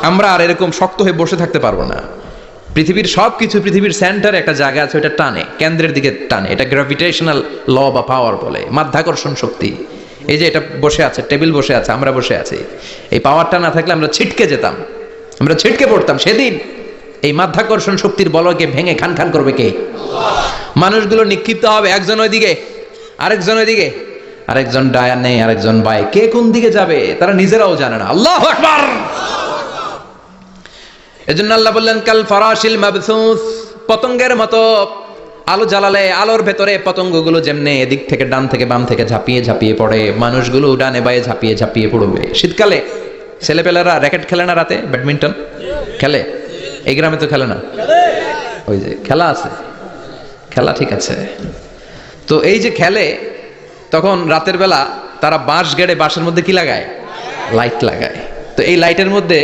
আমরা আর এরকম শক্ত হয়ে বসে থাকতে পারবো না। পৃথিবীর সবকিছু, পৃথিবীর সেন্টারে একটা জায়গা আছে, ওটা টানে, কেন্দ্রের দিকে টানে। এটা গ্র্যাভিটেশনাল ল বা পাওয়ার বলে, মাধ্যাকর্ষণ শক্তি। এই যে এটা বসে আছে, টেবিল বসে আছে, আমরা বসে আছি, এই পাওয়ারটা না থাকলে আমরা ছিটকে যেতাম, আমরা ছিটকে পড়তাম। সেদিন এই মাধ্যাকর্ষণ শক্তির বলকে ভেঙে খান খান করবে কে? মানুষগুলো নিক্ষিপ্ত হবে, একজন ওইদিকে, আরেকজন ওইদিকে, আরেকজন ডায়ানে, আরেকজন বায়ে। কে কোন দিকে যাবে তারা নিজেরাও জানে না। আল্লাহু আকবার। এজন্য আল্লাহ বললেন কাল ফারাশিল মাবসুস, পতঙ্গের মতো। আলো জ্বালালে আলোর ভেতরে পতঙ্গগুলো যেমনে এদিক থেকে ডান থেকে বাম থেকে ঝাঁপিয়ে ঝাঁপিয়ে পড়ে, মানুষগুলো ডানে বায়ে ঝাঁপিয়ে ঝাঁপিয়ে পড়বে। শীতকালে ছেলেপেলেরা র্যাকেট খেলে না, রাতে ব্যাডমিন্টন খেলে। এই গ্রামে তো খেলে না, ওই যে খেলা আছে, খেলা ঠিক আছে। তো এই যে খেলে, তখন রাতের বেলা তারা বাঁশ গেড়ে, বাঁশের মধ্যে কি লাগায়? লাইট লাগায়। তো এই লাইটের মধ্যে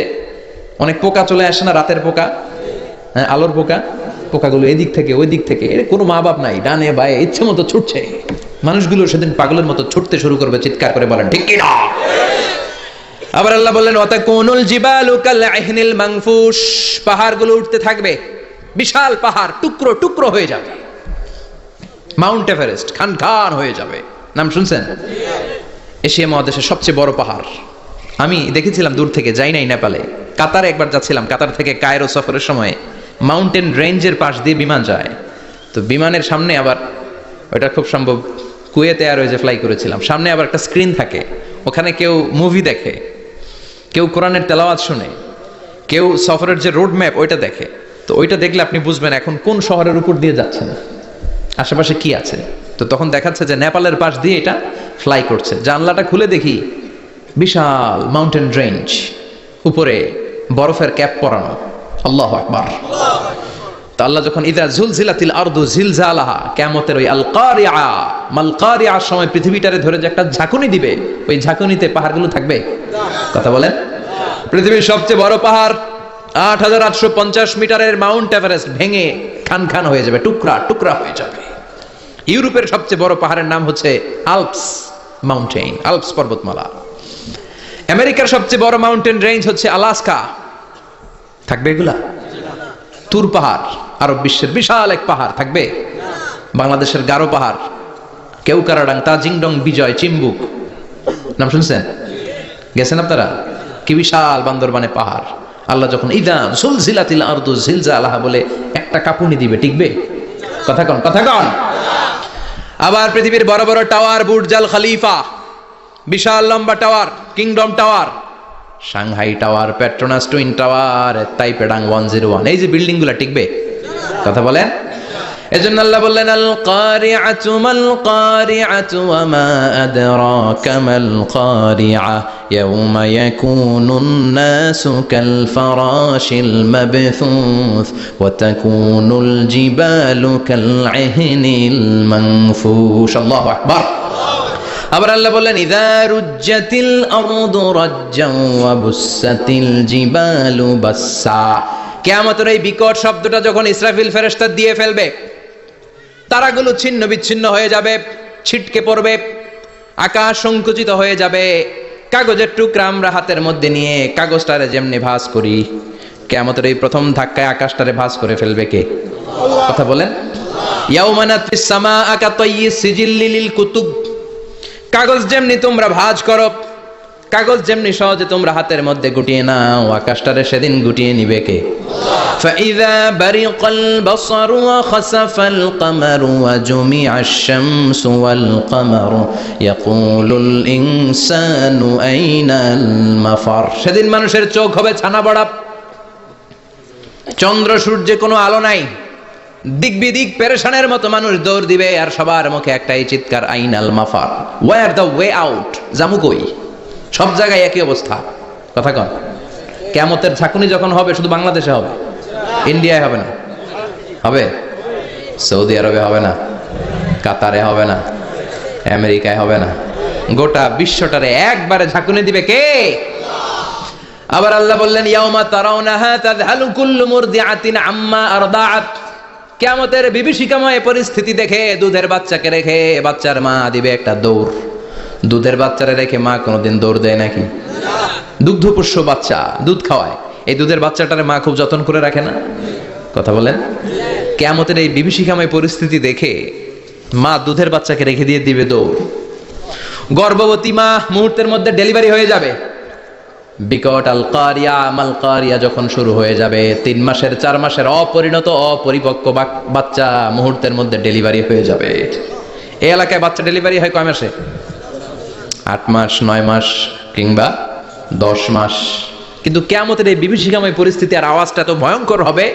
অনেক পোকা চলে আসে না, রাতের পোকা, হ্যাঁ, আলোর পোকা। পোকাগুলো এদিক থেকে ওই দিক থেকে, কোনো মা বাপ নাই, ডানে বায়ে ইচ্ছে মতো ছুটছে। মানুষগুলো সেদিন পাগলের মতো ছুটতে শুরু করবে, চিৎকার করে বলেন ঠিক কি না? আবার আল্লাহ বললেন ওয়াতাকুনুল জিবালু কাল ইহনিল মানফুশ, পাহাড়গুলো উঠতে থাকবে, বিশাল পাহাড় টুকরো টুকরো হয়ে যাবে। মাউন্ট এভারেস্ট খান খান হয়ে যাবে, নাম শুনছেন? এশিয়া মহাদেশের সবচেয়ে বড় পাহাড়। আমি দেখেছিলাম দূর থেকে, যাই নাই নেপালে, কাতারে একবার যাচ্ছিলাম। কাতার থেকে কায়রো সফরের সময় মাউন্টেন রেঞ্জের পাশ দিয়ে বিমান যায়। তো বিমানের সামনে আবার, ওটা খুব সম্ভব কুয়েতে এয়ারওয়েজে ফ্লাই করেছিলাম, সামনে আবার একটা স্ক্রিন থাকে, ওখানে কেউ মুভি দেখে, কেউ কোরআনের তেলাওয়াত শুনে, কেউ সফরের যে রোড ম্যাপ ওইটা দেখে। তো ওইটা দেখলে আপনি বুঝবেন এখন কোন শহরের উপর দিয়ে যাচ্ছেন, আশেপাশে কি আছে। তো তখন দেখাচ্ছে যে নেপালের পাশ দিয়ে এটা ফ্লাই করছে। জানলাটা খুলে দেখি বিশাল মাউন্টেন রেঞ্জ, উপরে বরফের ক্যাপ পরানো। আল্লাহু আকবার। তো আল্লাহ যখন ইদা জুলজিলাতিল আরদু জিলজালাহা, কিয়ামতের ওই আল কারিআ মাল কারিআর সময় পৃথিবীটারে ধরে যে একটা ঝাঁকুনি দিবে, ওই ঝাঁকুনিতে পাহাড়গুলো থাকবে? কথা বলেন। পৃথিবীর সবচেয়ে বড় পাহাড় ৮৮৫০ মিটারের মাউন্ট এভারেস্ট ভেঙে খান খান হয়ে যাবে, টুকরা টুকরা হয়ে যাবে। ইউরোপের সবচেয়ে বড় পাহাড়ের নাম হচ্ছে আল্পস মাউন্টেন, আল্পস পর্বতমালা। আমেরিকার সবচেয়ে বড় মাউন্টেন রেঞ্জ হচ্ছে আলাস্কা, থাকবে এগুলা? তুর পাহাড় আরব বিশ্বের বিশাল এক পাহাড় থাকবে? বাংলাদেশের গারো পাহাড়, কেউকারাডাং, তাজিংডং, বিজয়, চিম্বুক, নাম শুনছেন? গেছেন আপনারা? কি বিশাল বান্দরবানে পাহাড়। আল্লাহ যখন ইদা জুলজিলাতিল আরদু জিলজালাহা বলে একটা কাঁপুনি দিবে, টিকবে? কথা কন, কথা কন। আবার পৃথিবীর বড় বড় টাওয়ার, বুর্জ আল খলিফা, বিশাল লম্বা tower, kingdom tower, Shanghai tower, Petronas twin tower, তাইপেডাং 101, এই যে বিল্ডিং গুলা টিকবে? কথা বলেন। এজন্য আল্লাহ বললেন আল কারিআতু মাল কারিআতু ওয়া মা আদরাকা মাল কারিআ ইয়াউমা ইয়াকুনুন নাসু কাল ফারাশিল মাবথুস ওয়া তাকুনুল জিবালু কাল ইহনিল মানফুশ। আল্লাহু আকবার। আবার আল্লাহ বললেন ইযা রুজ্জাতিল আরদু রাজ্জান ওয়া বুসাতিল জিবালু বাসসা, কিয়ামতের এই বিকট শব্দটা যখন ইসরাফিল ফেরেশতা দিয়ে ফেলবে, তারাগুলো ছিন্ন বিচ্ছিন্ন হয়ে যাবে, ছিটকে পড়বে, আকাশ সংকুচিত হয়ে যাবে। কাগজের টুকরা আমরা হাতের মধ্যে নিয়ে কাগজটারে যেমনি ভাঁজ করি, কিয়ামতের এই প্রথম ধাক্কায় আকাশটারে ভাঁজ করে ফেলবে কে? কথা বলেন। ইয়াউমা নাতফিস সামাআ কাতাইয়িস সিজিল্লি লিল কুতুব, কাগজ যেমনি তোমরা ভাঁজ করো, কাগজ যেমনি সহজে তোমরা হাতের মধ্যে গুটিয়ে নাও, আকাশটারে সেদিন গুটিয়ে নিবে কে? ফাইযা বারিকাল বাসারু ওয়া খাসাফাল কামারু ওয়া জুমিআশ শামসু ওয়াল কামারু ইয়াকুলুল ইনসানু আইনাল মাফার, সেদিন মানুষের চোখ হবে ছানা বড়া, চন্দ্র সূর্যে কোনো আলো নাই, দিক বিদিক পেরেশানের মতো মানুষ দৌড় দিবে, আর সবার মুখে একটাই চিৎকার, আইনাল মাফার, ওয়্যার দ্য ওয়ে আউট, জামু কই? সব জায়গায় একই অবস্থা। কথা কন। কিয়ামতের ঝাঁকুনি যখন হবে শুধু বাংলাদেশে হবে, ইন্ডিয়ায় হবে না, হবে সৌদি আরবে হবে না, কাতারে হবে না, আমেরিকায় হবে না, গোটা বিশ্বটারে একবারে ঝাঁকুনি দিবে কে? আবার আল্লাহ বললেন ইয়াউমা তারাউনাহা তাযহালু কুল্লু মুরদিআতিন আম্মা আরদাআত, কিয়ামতের বিভীষিকাময় পরিস্থিতি দেখে দুধের বাচ্চাকে রেখে বাচ্চার মা দিবে একটা দৌড়। দুধের বাচ্চারে রেখে মা কোনোদিন দৌড় দেয় নাকি? দুগ্ধপোষ্য বাচ্চা দুধ খাওয়ায়, এই দুধের বাচ্চাটারে মা খুব যত্ন করে রাখে না? কথা বলেন। কিয়ামতের এই বিভীষিকাময় পরিস্থিতি দেখে মা দুধের বাচ্চাকে রেখে দিয়ে দিবে দৌড়। গর্ভবতী মা মুহূর্তের মধ্যে ডেলিভারি হয়ে যাবে। বিকট আল কারিয়া মাল কারিয়া যখন শুরু হয়ে যাবে, 3 মাসের 4 মাসের অপরিণত অপরিপক্ক বাচ্চা মুহূর্তের মধ্যে ডেলিভারি হয়ে যাবে। এই এলাকায় বাচ্চা ডেলিভারি হয় কয় মাসে? 8 মাস, 9 মাস কিংবা 10 মাস। কিন্তু কিয়ামতের এই বিভীষিকাময় পরিস্থিতি আর আওয়াজটা এত ভয়ঙ্কর হবে,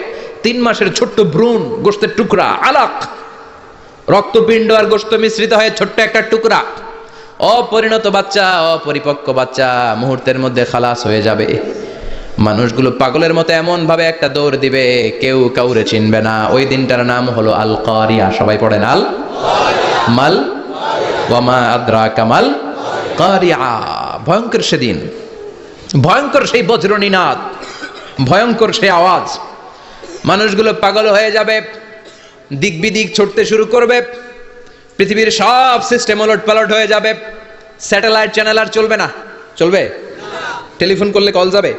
3 মাসের ছোট্ট ভ্রূণ, গোশতের টুকরা, আলাক, রক্তপিণ্ড আর গোশত মিশ্রিত হয়ে ছোট্ট একটা টুকরা, অপরিণত বাচ্চা, অপরিপক্ক বাচ্চা মুহূর্তের মধ্যে খালাস হয়ে যাবে। মানুষগুলো পাগলের মতো এমন ভাবে একটা দৌড় দিবে, কেউ কাউরে চিনবে না। ওই দিনটার নাম হলো আল কারিয়া। সবাই পড়েন আল মাল ওয়ামা আদরাকা মাল কারিয়া। ভয়ঙ্কর সেদিন, ভয়ঙ্কর সেই বজ্রনিনাদ, ভয়ঙ্কর সেই আওয়াজ। মানুষগুলো পাগল হয়ে যাবে, দিক বিদিক ছুটতে শুরু করবে, পৃথিবীর সব সিস্টেম ওলট পালট হয়ে যাবে। স্যাটেলাইট চ্যানেল আর চলবে না। চলবে? টেলিফোন করলে কল যাবে?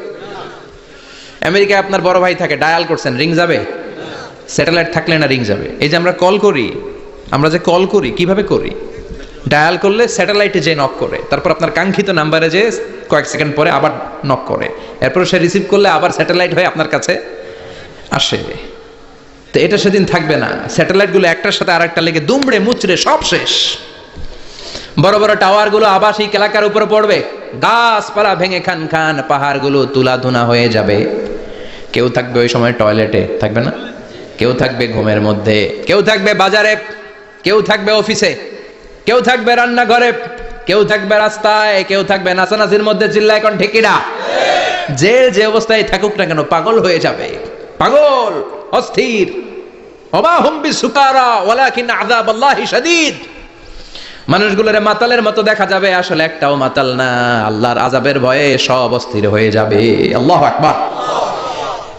আমেরিকায় আপনার বড় ভাই থাকে, ডায়াল করছেন, রিং যাবে? স্যাটেলাইট থাকলে না রিং যাবে? এই যে আমরা কল করি, আমরা যে কল করি কিভাবে করি? ডায়াল করলে স্যাটেলাইটে যে নক করে, তারপর আপনার কাঙ্ক্ষিত নাম্বারে যে কয়েক সেকেন্ড পরে আবার নক করে, এরপর সে রিসিভ করলে আবার স্যাটেলাইট হয়ে আপনার কাছে আসে। তো এটা সেদিন থাকবে না। স্যাটেলাইট গুলো একটার সাথে আরেকটা লেগে দুমড়ে মুচড়ে সব শেষ। বড় বড় টাওয়ার গুলো আবাসিক এলাকার উপরে পড়বে, গাছপালা ভেঙে খান খান, পাহাড় গুলো তুলা ধুনা হয়ে যাবে। কেউ থাকবে ওই সময় টয়লেটে, থাকবে না? কেউ থাকবে ঘুমের মধ্যে, কেউ থাকবে বাজারে, কেউ থাকবে অফিসে, কেউ থাকবে রান্নাঘরে, কেউ থাকবে রাস্তায়, কেউ থাকবে নাচানাচির মধ্যে। চিল্লায় কোন ঠিকিরা? যে অবস্থায় থাকুক না কেন পাগল হয়ে যাবে, পাগল, অস্থির। ওয়াহুম বিসুকারা ওয়ালাকিন আযাবাল্লাহি শাদীদ। মানুষগুলোরে মাতালের মতো দেখা যাবে, আসলে একটাও মাতাল না। আল্লাহর আযাবের ভয়ে সব অস্থির হয়ে যাবে। আল্লাহু আকবার।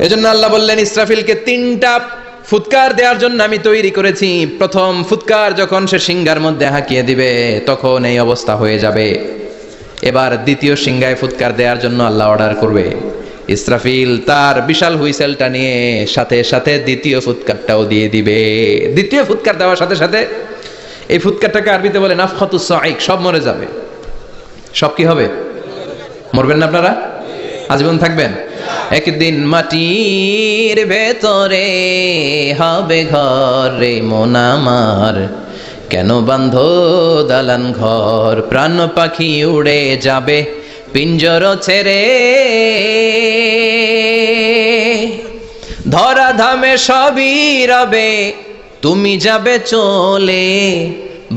এজন্য আল্লাহ বললেন, ইসরাফিলকে 3টা ফুৎকার দেওয়ার জন্য আমি তৈরি করেছি। প্রথম ফুৎকার যখন সে সিংহার মধ্যে হাঁকিয়ে দিবে, তখন এই অবস্থা হয়ে যাবে। এবার দ্বিতীয় সিংহায় ফুৎকার দেওয়ার জন্য আল্লাহ অর্ডার করবে। ইসরাফিল তার বিশাল হুইসেলটা নিয়ে সাথে সাথে দ্বিতীয় ফুৎকারটাও দিয়ে দিবে। দ্বিতীয় ফুৎকার দেওয়ার সাথে সাথে, এই ফুৎকারটাকে আরবিতে বলে নাফখাতুস সাঈক, সব মরে যাবে। সব কি হবে? মরবেন না আপনারা? আজীবন থাকবেন? একদিন মাটির ভেতরে হবে ঘর রে মন আমার, কেন বান্ধ দালান ঘর, প্রাণ পাখি উড়ে যাবে পিঞ্জর ছেড়ে, ধরা ধামে সবই রবে তুমি যাবে চলে,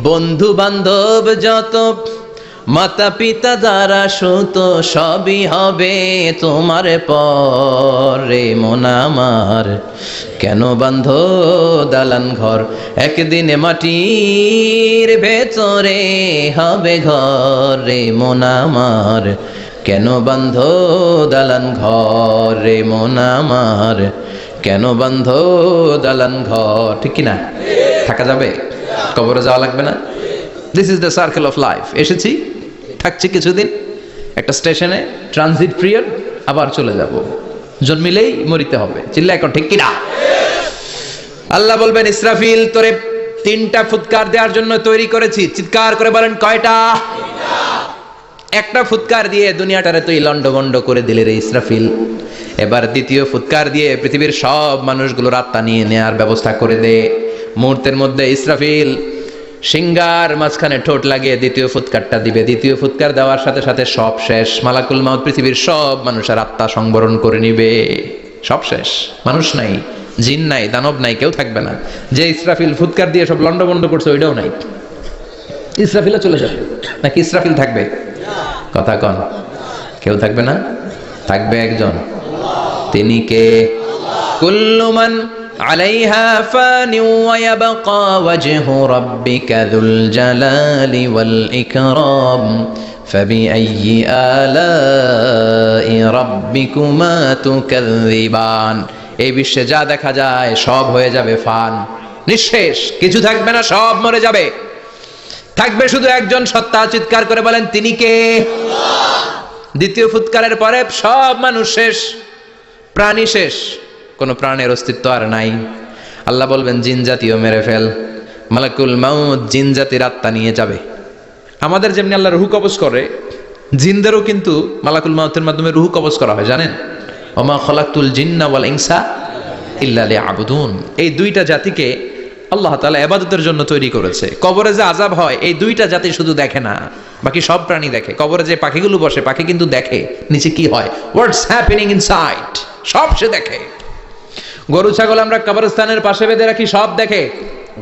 বন্ধু বান্ধব যত মাতা পিতা দ্বারা সুত সবই হবে তোমার পরে মন আমার, কেন বান্ধ দালান ঘর, একদিন মাটির ভেতরে হবে ঘর রে মন আমার, কেন বান্ধ দালান ঘর রে মন আমার, কেন বান্ধ দালান ঘর। ঠিক কিনা? থাকা যাবে? কবরে যাওয়া লাগবে না? This is the circle of life. এসেছি, থাকছি কিছুদিন, একটা স্টেশনে ট্রানজিট পিরিয়ড, আবার চলে যাব। জন্মিলেই মরিতে হবে। চিল্লা এখন ঠিক কিনা? আল্লাহ বলবেন, ইসরাফিল তোরে 3টা ফুৎকার দেওয়ার জন্য তৈরি করেছি। চিৎকার করে বলেন, কয়টা? একটা ফুৎকার দিয়ে দুনিয়াটারে তুই লন্ডভন্ড করে দিলে রে ইসরাফিল। এবার দ্বিতীয় ফুৎকার দিয়ে পৃথিবীর সব মানুষগুলোর আত্মা নিয়ে নেয়ার ব্যবস্থা করে দে। মুহূর্তের মধ্যে ইসরাফিল সিংহার মাঝখানে ঠোঁট লাগিয়ে দ্বিতীয় ফুৎকারটা দিবে। দ্বিতীয় ফুৎকার দেওয়ার সাথে সাথে সব শেষ। মালাকুল মাউত পৃথিবীর সব মানুষের আত্মা সংবরণ করে নিবে। সব শেষ, মানুষ নাই, জিন নাই, দানব নাই, কেউ থাকবে না। যে ইসরাফিল ফুৎকার দিয়ে সব লন্ডভন্ড করছে ওইটাও নাই। ইসরাফিলও চলে যাবে, নাকি ইসরাফিল থাকবে? কথা কন, কেউ থাকবে না? থাকবে একজন, তিনি কে? কুল্লু মান আলাইহা ফানি ওয়া ইয়াবকা ওয়াজহু রাব্বিকা যুল জালালি ওয়াল ইকরাম ফাবিআইয়ি আলাই রাব্বিকুমা তুকাযযিবান। এই বিশ্বে যা দেখা যায় সব হয়ে যাবে ফান, নিঃশেষ, কিছু থাকবে না, সব মরে যাবে। থাকবে শুধু একজন সত্তা। চিৎকার করে বলেন, তিনি কে? দ্বিতীয় ফুৎকারের পরে সব মানুষ শেষ। প্রাণী শেষ, কোনো প্রাণের অস্তিত্ব আর নাই। আল্লাহ বলবেন জিন জাতিও মেরে ফেল। মালাকুল মাউত জিন জাতির আত্মা নিয়ে যাবে। আমাদের যেমনি আল্লাহ রুহু কবজ করে, জিনদেরও কিন্তু মালাকুল মাউতের মাধ্যমে রুহু কবজ করা হয়, জানেন? ওমা খলাকতুল জিন্না ওয়াল ইনসা ইল্লা লিয়াবুদুন। এই দুইটা জাতিকে আল্লাহ তাআলা ইবাদতের জন্য তৈরি করেছে। কবরে যে আযাব হয় এই দুইটা জাতি শুধু দেখে না, বাকি সব প্রাণী দেখে। কবরে যে পাখিগুলো বসে, পাখি কিন্তু দেখে নিচে কি হয়, হোয়াটস হ্যাপেনিং ইনসাইড, সব সে দেখে। গরু ছাগল আমরা কবরস্থানের পাশে বেঁধে রাখি, সব দেখে।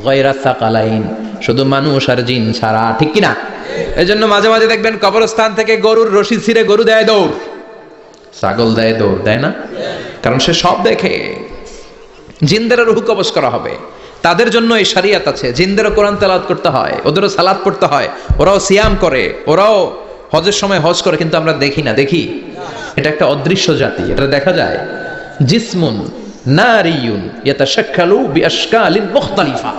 গায়রা সাকালাইন, শুধু মানুষ আর জিন ছাড়া, ঠিক কি না? এই জন্য মাঝে মাঝে দেখবেন কবরস্থান থেকে গরুর রশি ছিঁড়ে গরু দেয় দৌড়, ছাগল দেয় দৌড়, দেয় না? কারণ সে সব দেখে। জিনদের রূহ কবজ করা হবে, তাদের জন্য এই শরিয়ত আছে। জিনদেরও কোরআন তেলাওয়াত করতে হয়, ওদেরও সালাত পড়তে হয়, ওরাও সিয়াম করে, ওরাও হজের সময় হজ করে, কিন্তু আমরা দেখি না। দেখি? এটা একটা অদৃশ্য জাতি, এটা দেখা যায়। জিসমুন নারিয়ুন ইয়াতাশাক্কালু বিআশকালিন মুখতালিফা,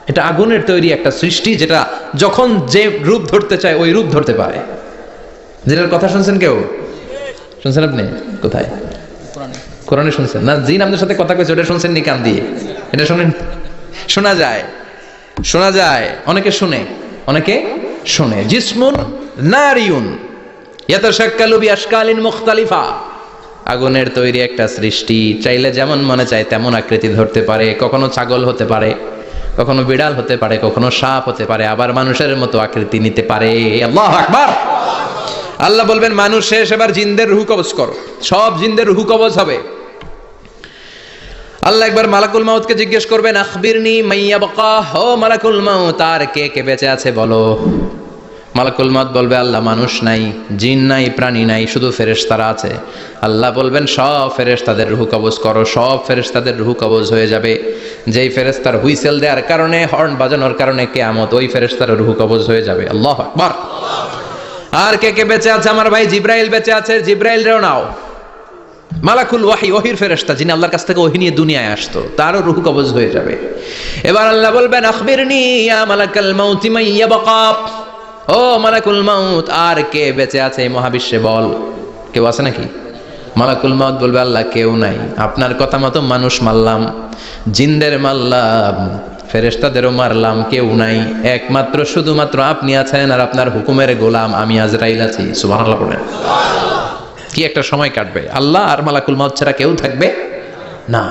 এটা আগুনের তৈরি একটা সৃষ্টি, যেটা যখন যে রূপ ধরতে চায় ওই রূপ ধরতে পারে। জিনের কথা শুনছেন কেউ? শুনছেন আপনি? কোথায়? কোরআনে শুনছেন না? জিন আমাদের সাথে কথা কইছে, ওটা শুনছেন নি কান দিয়ে? এটা শুনেন? শোনা যায়, শোনা যায়। অনেকে শুনে, অনেকে শুনে। জিসমুন নারিয়ুন ইয়াতাশাক্কালু বিআশকালিন মুখতালিফা, আগুনের তৈরি একটা সৃষ্টি, চাইলে যেমন মনে চায় তেমন আকৃতি ধরতে পারে। কখনো ছাগল হতে পারে, কখনো বিড়াল হতে পারে, কখনো সাপ হতে পারে, আবার মানুষের মতো আকৃতি নিতে পারে। আল্লাহু আকবার। আল্লাহ বলবেন মানুষ শেষ, এবার জিনদের রূহ কবজ করো। সব জিনদের রূহ কবজ হবে। আল্লাহ একবার মালাকুল মাউতকে জিজ্ঞেস করবেন, আখবিরনি মাইয়া বাকা, ও মালাকুল মাউত, আর কে কে বেঁচে আছে বলো। মালাকুল মাউত বলবে, আল্লাহ মানুষ নাই, জিন নাই, প্রাণী নাই, শুধু ফেরেশতারা আছে। আল্লাহ বলবেন, সব ফেরেশতাদের রূহ কবজ করো। সব ফেরেশতাদের রূহ কবজ হয়ে যাবে। যেই ফেরেশতার হুইসেল দেওয়ার কারণে, হর্ন বাজানোর কারণে কিয়ামত, ওই ফেরেশতার রূহ কবজ হয়ে যাবে। আল্লাহু আকবার। আর কে কে বেঁচে আছে? আমার ভাই জিব্রাইল বেঁচে আছে, জিব্রাইলরেও নাও। মালাকুল ওয়াহি, ওহির ফেরেশতা, যিনি আল্লাহর কাছ থেকে ওহী নিয়ে দুনিয়ায় আসতো, তারও রূহ কবজ হয়ে যাবে। এবার আল্লাহ বলবেন, আখবিরনি ইয়া মালাকাল মাউতি মাইয়া বাকা, ও মালাকুল মাউত, আর কে বেঁচে আছে এই মহাবিশ্বে বল। কেউ আছে নাকি? মালাকুল মাউত বলবে, আল্লাহ কেউ নাই। আপনার কথা মতো মানুষ মারলাম, জিনদের মারলাম, ফেরেশতাদেরও মারলাম, কেউ নাই। একমাত্র শুধুমাত্র আপনি আছেন, আর আপনার হুকুমের গোলাম আমি আজরাইল আছি। সুবহানাল্লাহ বলেন। কি একটা সময় কাটবে, আল্লাহ আর মালাকুল মাউত ছাড়া কেউ থাকবে না।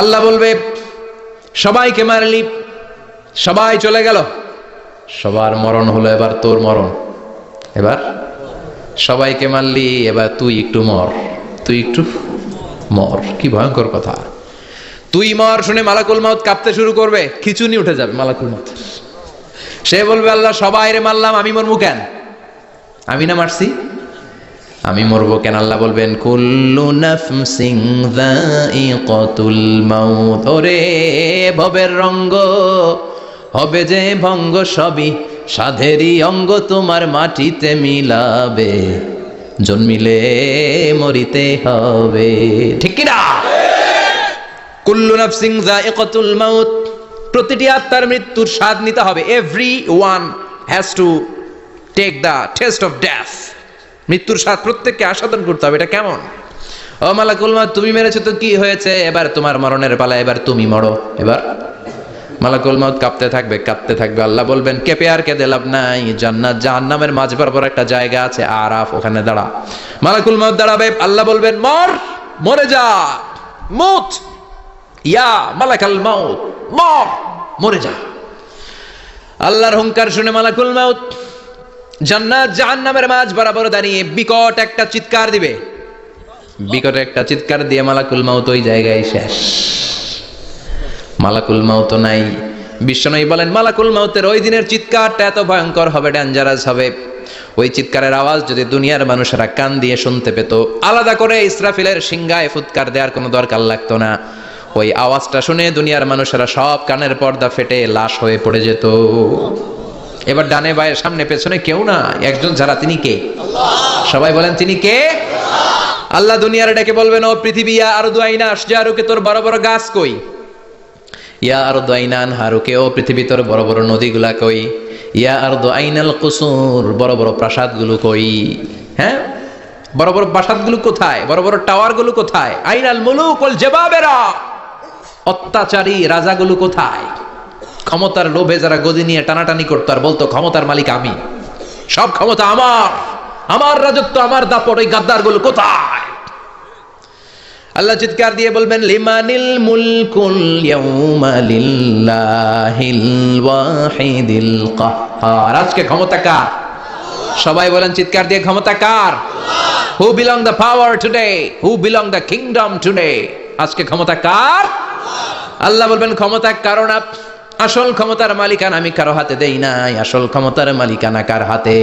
আল্লাহ বলবে, সবাইকে মারলি, সবাই চলে গেল, সবার মরণ হলো, এবার তোর মরণ। এবার সবাইকে মারলি, এবার তুই একটু মর, তুই একটু মর। কি ভয়ঙ্কর কথা। তুই মর শুনে মালাকুল মাউত কাঁপতে শুরু করবে, খিচুনি উঠে যাবে মালাকুল মাউত। সে বলবে, আল্লাহ সবাই রে মারলাম, আমি মরবো কেন? আমি না মারছি, আমি মরবো কেন? আল্লাহ বলবেন, কুল্লু নাফসিন যায়িকাতুল মাউত, ওরে ভবের রঙ্গ, হবে যে ভঙ্গ, সবই সাধেরই অঙ্গ, তোমার মাটিতে মিলাবে, জন্মিলে মরিতে হবে। ঠিক কি না? কুল্লু নাফসিন যায়িকাতুল মাউত, প্রতিটি আত্মার মৃত্যুর স্বাদ নিতে হবে। Everyone has to take the taste of death. মৃত্যুর স্বাদ প্রত্যেককে আস্বাদন করতে হবে। এটা কেমন? ও মালাকুল মাউত, তুমি মেরেছো তো কি হয়েছে, এবার তোমার মরণের পালা, এবার তুমি মরো। এবার মালাকুল মাউত কাঁপতে থাকবে, কাঁপতে থাকবে। আল্লাহ বলবেন, কেঁপে আর কেঁদে লাভ নাই, জান্নাত জাহান্নামের মাঝ বরাবর একটা জায়গা আছে, আরাফ, ওখানে দাঁড়া। মালাকুল মাউত দাঁড়াবে, আল্লাহ বলবেন, মর, মরে যা, মুত ইয়া মালাকাল মাউত, মর, মরে যা। আল্লাহর হুঙ্কার শুনে মালাকুল মাউত জান্নাত জাহান্নামের মাঝ বরাবর দাঁড়িয়ে বিকট একটা চিৎকার দিবে। বিকট একটা চিৎকার দিয়ে মালাকুল মাউত ওই জায়গায় শেষ। মালাকুল মাউত নাই। বিশ্বনবী বলেন, মালাকুল মাউতের ওই দিনের চিৎকারটা এত ভয়ঙ্কর হবে, ডেঞ্জারাস হবে। ওই চিৎকারের আওয়াজ যদি দুনিয়ার মানুষেরা কান দিয়ে শুনতে পেত, আলাদা করে ইসরাফিলের সিংহায় ফুৎকার দেওয়ার কোনো দরকার লাগতো না। ওই আওয়াজটা শুনে দুনিয়ার মানুষেরা সব কানের পর্দা ফেটে লাশ হয়ে পড়ে যেত। এবার ডানে বায়ে সামনে পেছনে কেউ না, একজন ছাড়া, তিনি কে? সবাই বলেন, তিনি কে? আল্লাহ দুনিয়ার ডেকে বলবেন, ও পৃথিবী, ইয়া আরদু আইনা আশজারুকে, তোর বড় বড় গাছ কই? ইয়া আরদু আইনা আনহারুকে, ও পৃথিবী তোর বড় বড় নদীগুলা কই? ইয়া আরদু আইনাল কুসুর, বড় বড় প্রাসাদগুলো কই? হ্যাঁ, বড় বড় প্রাসাদগুলো কোথায়? বড় বড় টাওয়ারগুলো কোথায়? আইনাল মুলুক ওয়াল জাবাবেরা, অত্যাচারী রাজাগুলো কোথায়? ক্ষমতার লোভে যারা গদি নিয়ে টানাটানি করতো আর বলতো ক্ষমতার মালিক আমি, সব ক্ষমতা আমার, আমার রাজত্ব, আমার দাপট, ওই গাদ্দারগুলো কোথায়? আল্লাহ চিৎকার দিয়ে বলবেন লিমানিল মুলকুল ইয়াউমা লিল্লাহিল ওয়াহিদিল কাহ্হার। আজকে ক্ষমতা কার? সবাই বলেন চিৎকার দিয়ে, ক্ষমতা কার? Who belong the power today, who belong the kingdom today? আজকে ক্ষমতা কার? আল্লাহ বলবেন ক্ষমতা কারণ আসল ক্ষমতার মালিকানা আমি কারো হাতে দেই নাই, আসল ক্ষমতার মালিকানা কার হাতে?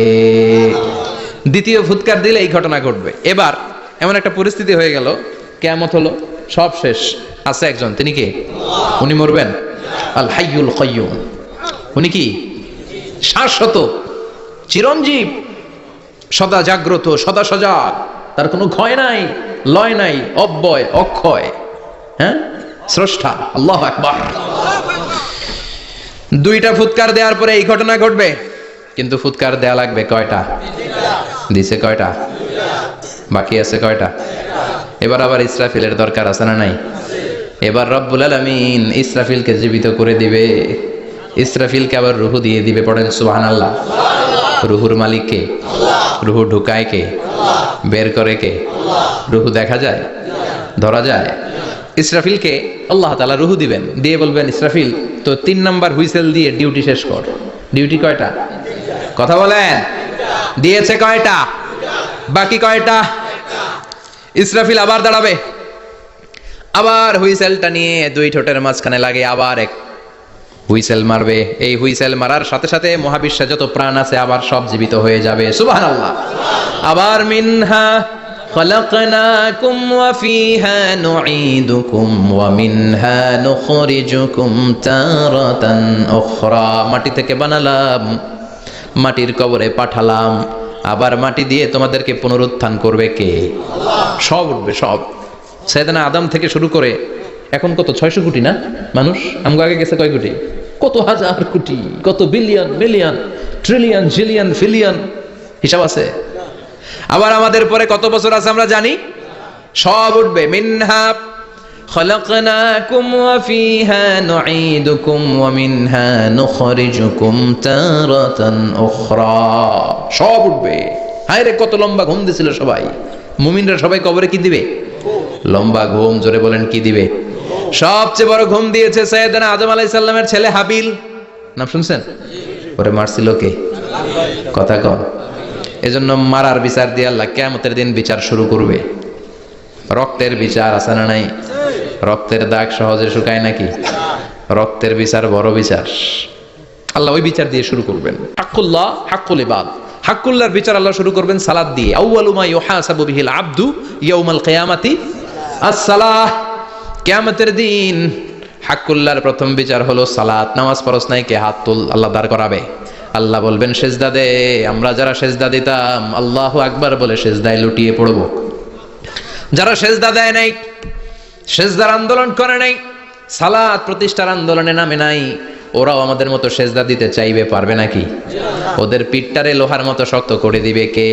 দ্বিতীয় ফুৎকার দিলে এই ঘটনা ঘটবে। এবার এমন একটা পরিস্থিতি হয়ে গেল, কিয়ামত হলো, সব শেষ, আছে একজন, তিনি কে? উনি মরবেন, আল হাইয়ুল কাইয়ুম। উনি কি? শাশ্বত, চিরঞ্জীব, সদা জাগ্রত, সদা সজাগ, তার কোনো ক্ষয় নাই, লয় নাই, অব্যয়, অক্ষয়, হ্যাঁ, স্রষ্টা। আল্লাহু আকবার। দুইটা ফুৎকার দেওয়ার পরে এই ঘটনা ঘটবে, কিন্তু ফুৎকার দেয়া লাগবে কয়টা? দিছে কয়টা? বাকি আছে কয়টা? এবার আবার ইসরাফিলের দরকার আছে না নাই? এবার রব্বুল আলামিন ইসরাফিলকে জীবিত করে দিবে, ইসরাফিলকে আবার রুহু দিয়ে দিবে। পড়েন সুবহানাল্লাহ। রুহুর মালিক কে? রুহু ঢুকায় কে? বের করে কে? রুহু দেখা যায়, ধরা যায়? ইসরাফিলকে আল্লাহ তাআলা রুহু দিবেন, দিয়ে বলবেন ইসরাফিল তো 3 নাম্বার হুইসেল দিয়ে ডিউটি শেষ কর। ডিউটি কয়টা? কথা বলেন, দিয়েছে কয়টা? বাকি কয়টা? ইসরাফিল আবার দাঁড়াবে, আবার হুইসেলটা নিয়ে দুই ঠোঁটের মাঝখানে লাগে আবার এক হুইসেল মারবে। এই হুইসেল মারার সাথে সাথে মহাবিশ্বে যত প্রাণ আছে আবার সব জীবিত হয়ে যাবে। সুবহানাল্লাহ। আবার মিনহা খালাকনাকুম ওয়া ফিহা নুঈদুকুম ওয়া মিনহা নুখরিজুকুম তারাতান উখরা। মাটি থেকে বানালাম, মাটির কবরে পাঠালাম, আবার মাটি দিয়ে তোমাদেরকে পুনরুত্থান করবে কে? সব উঠবে, সব। সাইয়েদনা আদম থেকে শুরু করে এখন কত 600 কোটি না মানুষ? আমগো আগে গেছে কয় কোটি? কত হাজার কোটি, কত billion, million, trillion, zillion, pillion, হিসাব আছে। আবার আমাদের পরে কত বছর আছে আমরা জানি? সব উঠবে। মিনহা খালাকনাকুম ওয়া ফিহা নুঈদুকুম ওয়া মিনহা নুখরিজুকুম তারাতান উখরা। সব উঠবে। হায়রে কত লম্বা ঘুম দিছিল সবাই। মুমিনরা সবাই কবরে কি দিবে? লম্বা ঘুম। জোরে বলেন কি দিবে? সবচেয়ে বড় ঘুম দিয়েছে সাইয়েদনা আদম আলাইহিস সালামের ছেলে হাবিল। নাম শুনছেন? পরে মারছিল কে? কথা কম। এজন্য মারার বিচার দিয়ে আল্লাহ কিয়ামতের দিন বিচার শুরু করবে। রক্তের বিচার আছে না নাই? রক্তের দাগ সহজে শুকায় নাকি? রক্তের বিচার বড় বিচার। আল্লাহ ওই বিচার দিয়ে শুরু করবেন। হাক্কুল্লাহ, হাক্কুল ইবাদ। হাক্কুল্লাহর বিচার আল্লাহ শুরু করবেন সালাত দিয়ে। আউয়ালু মা ইউহাসাবু বিহিল আবদু ইয়াউমাল কিয়ামাতি আস-সালাহ। কিয়ামতের দিন হাক্কুল্লাহর প্রথম বিচার হলো সালাত। নামাজ পড়ছ নাই কে? হাত তুল, আল্লাহ দাঁড় করাবে। আল্লাহ বলবেন সেজদা দে। আমরা যারা সেজদা দিতাম আল্লাহু আকবার বলে সেজদায় লুটিয়ে পড়ব। যারা সেজদা দেয় নাই, সেজদার আন্দোলন করে নাই, সালাত প্রতিষ্ঠার আন্দোলনে নামে নাই, ওরাও আমাদের মতো সেজদা দিতে চাইবে, পারবে নাকি? ওদের পিঠটারে লোহার মতো শক্ত করে দিবে কে?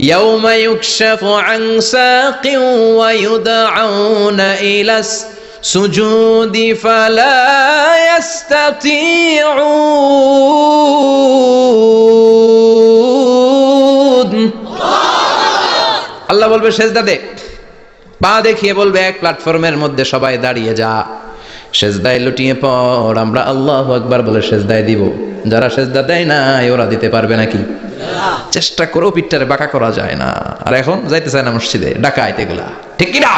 ইয়াউমা ইউকশাফু আন সাকিন ওয়া ইউদআউনা ইলাস সুজুদি ফালা ইস্তাতিউন। আল্লাহ বলবে সেজদা দে। পা দেখিয়ে বলবে এক প্ল্যাটফর্মের মধ্যে সবাই দাঁড়িয়ে যা, সেজদায় লুটিয়ে পড়। আমরা আল্লাহু আকবার বলে সেজদায় দিব। যারা সেজদা দেয় না ওরা দিতে পারবে নাকি? চেষ্টা করেও পিঠটারে বাঁকা করা যায় না। আর এখন যাইতে চায় না মসজিদে, ডাকাইতে এগুলা, ঠিক কি না?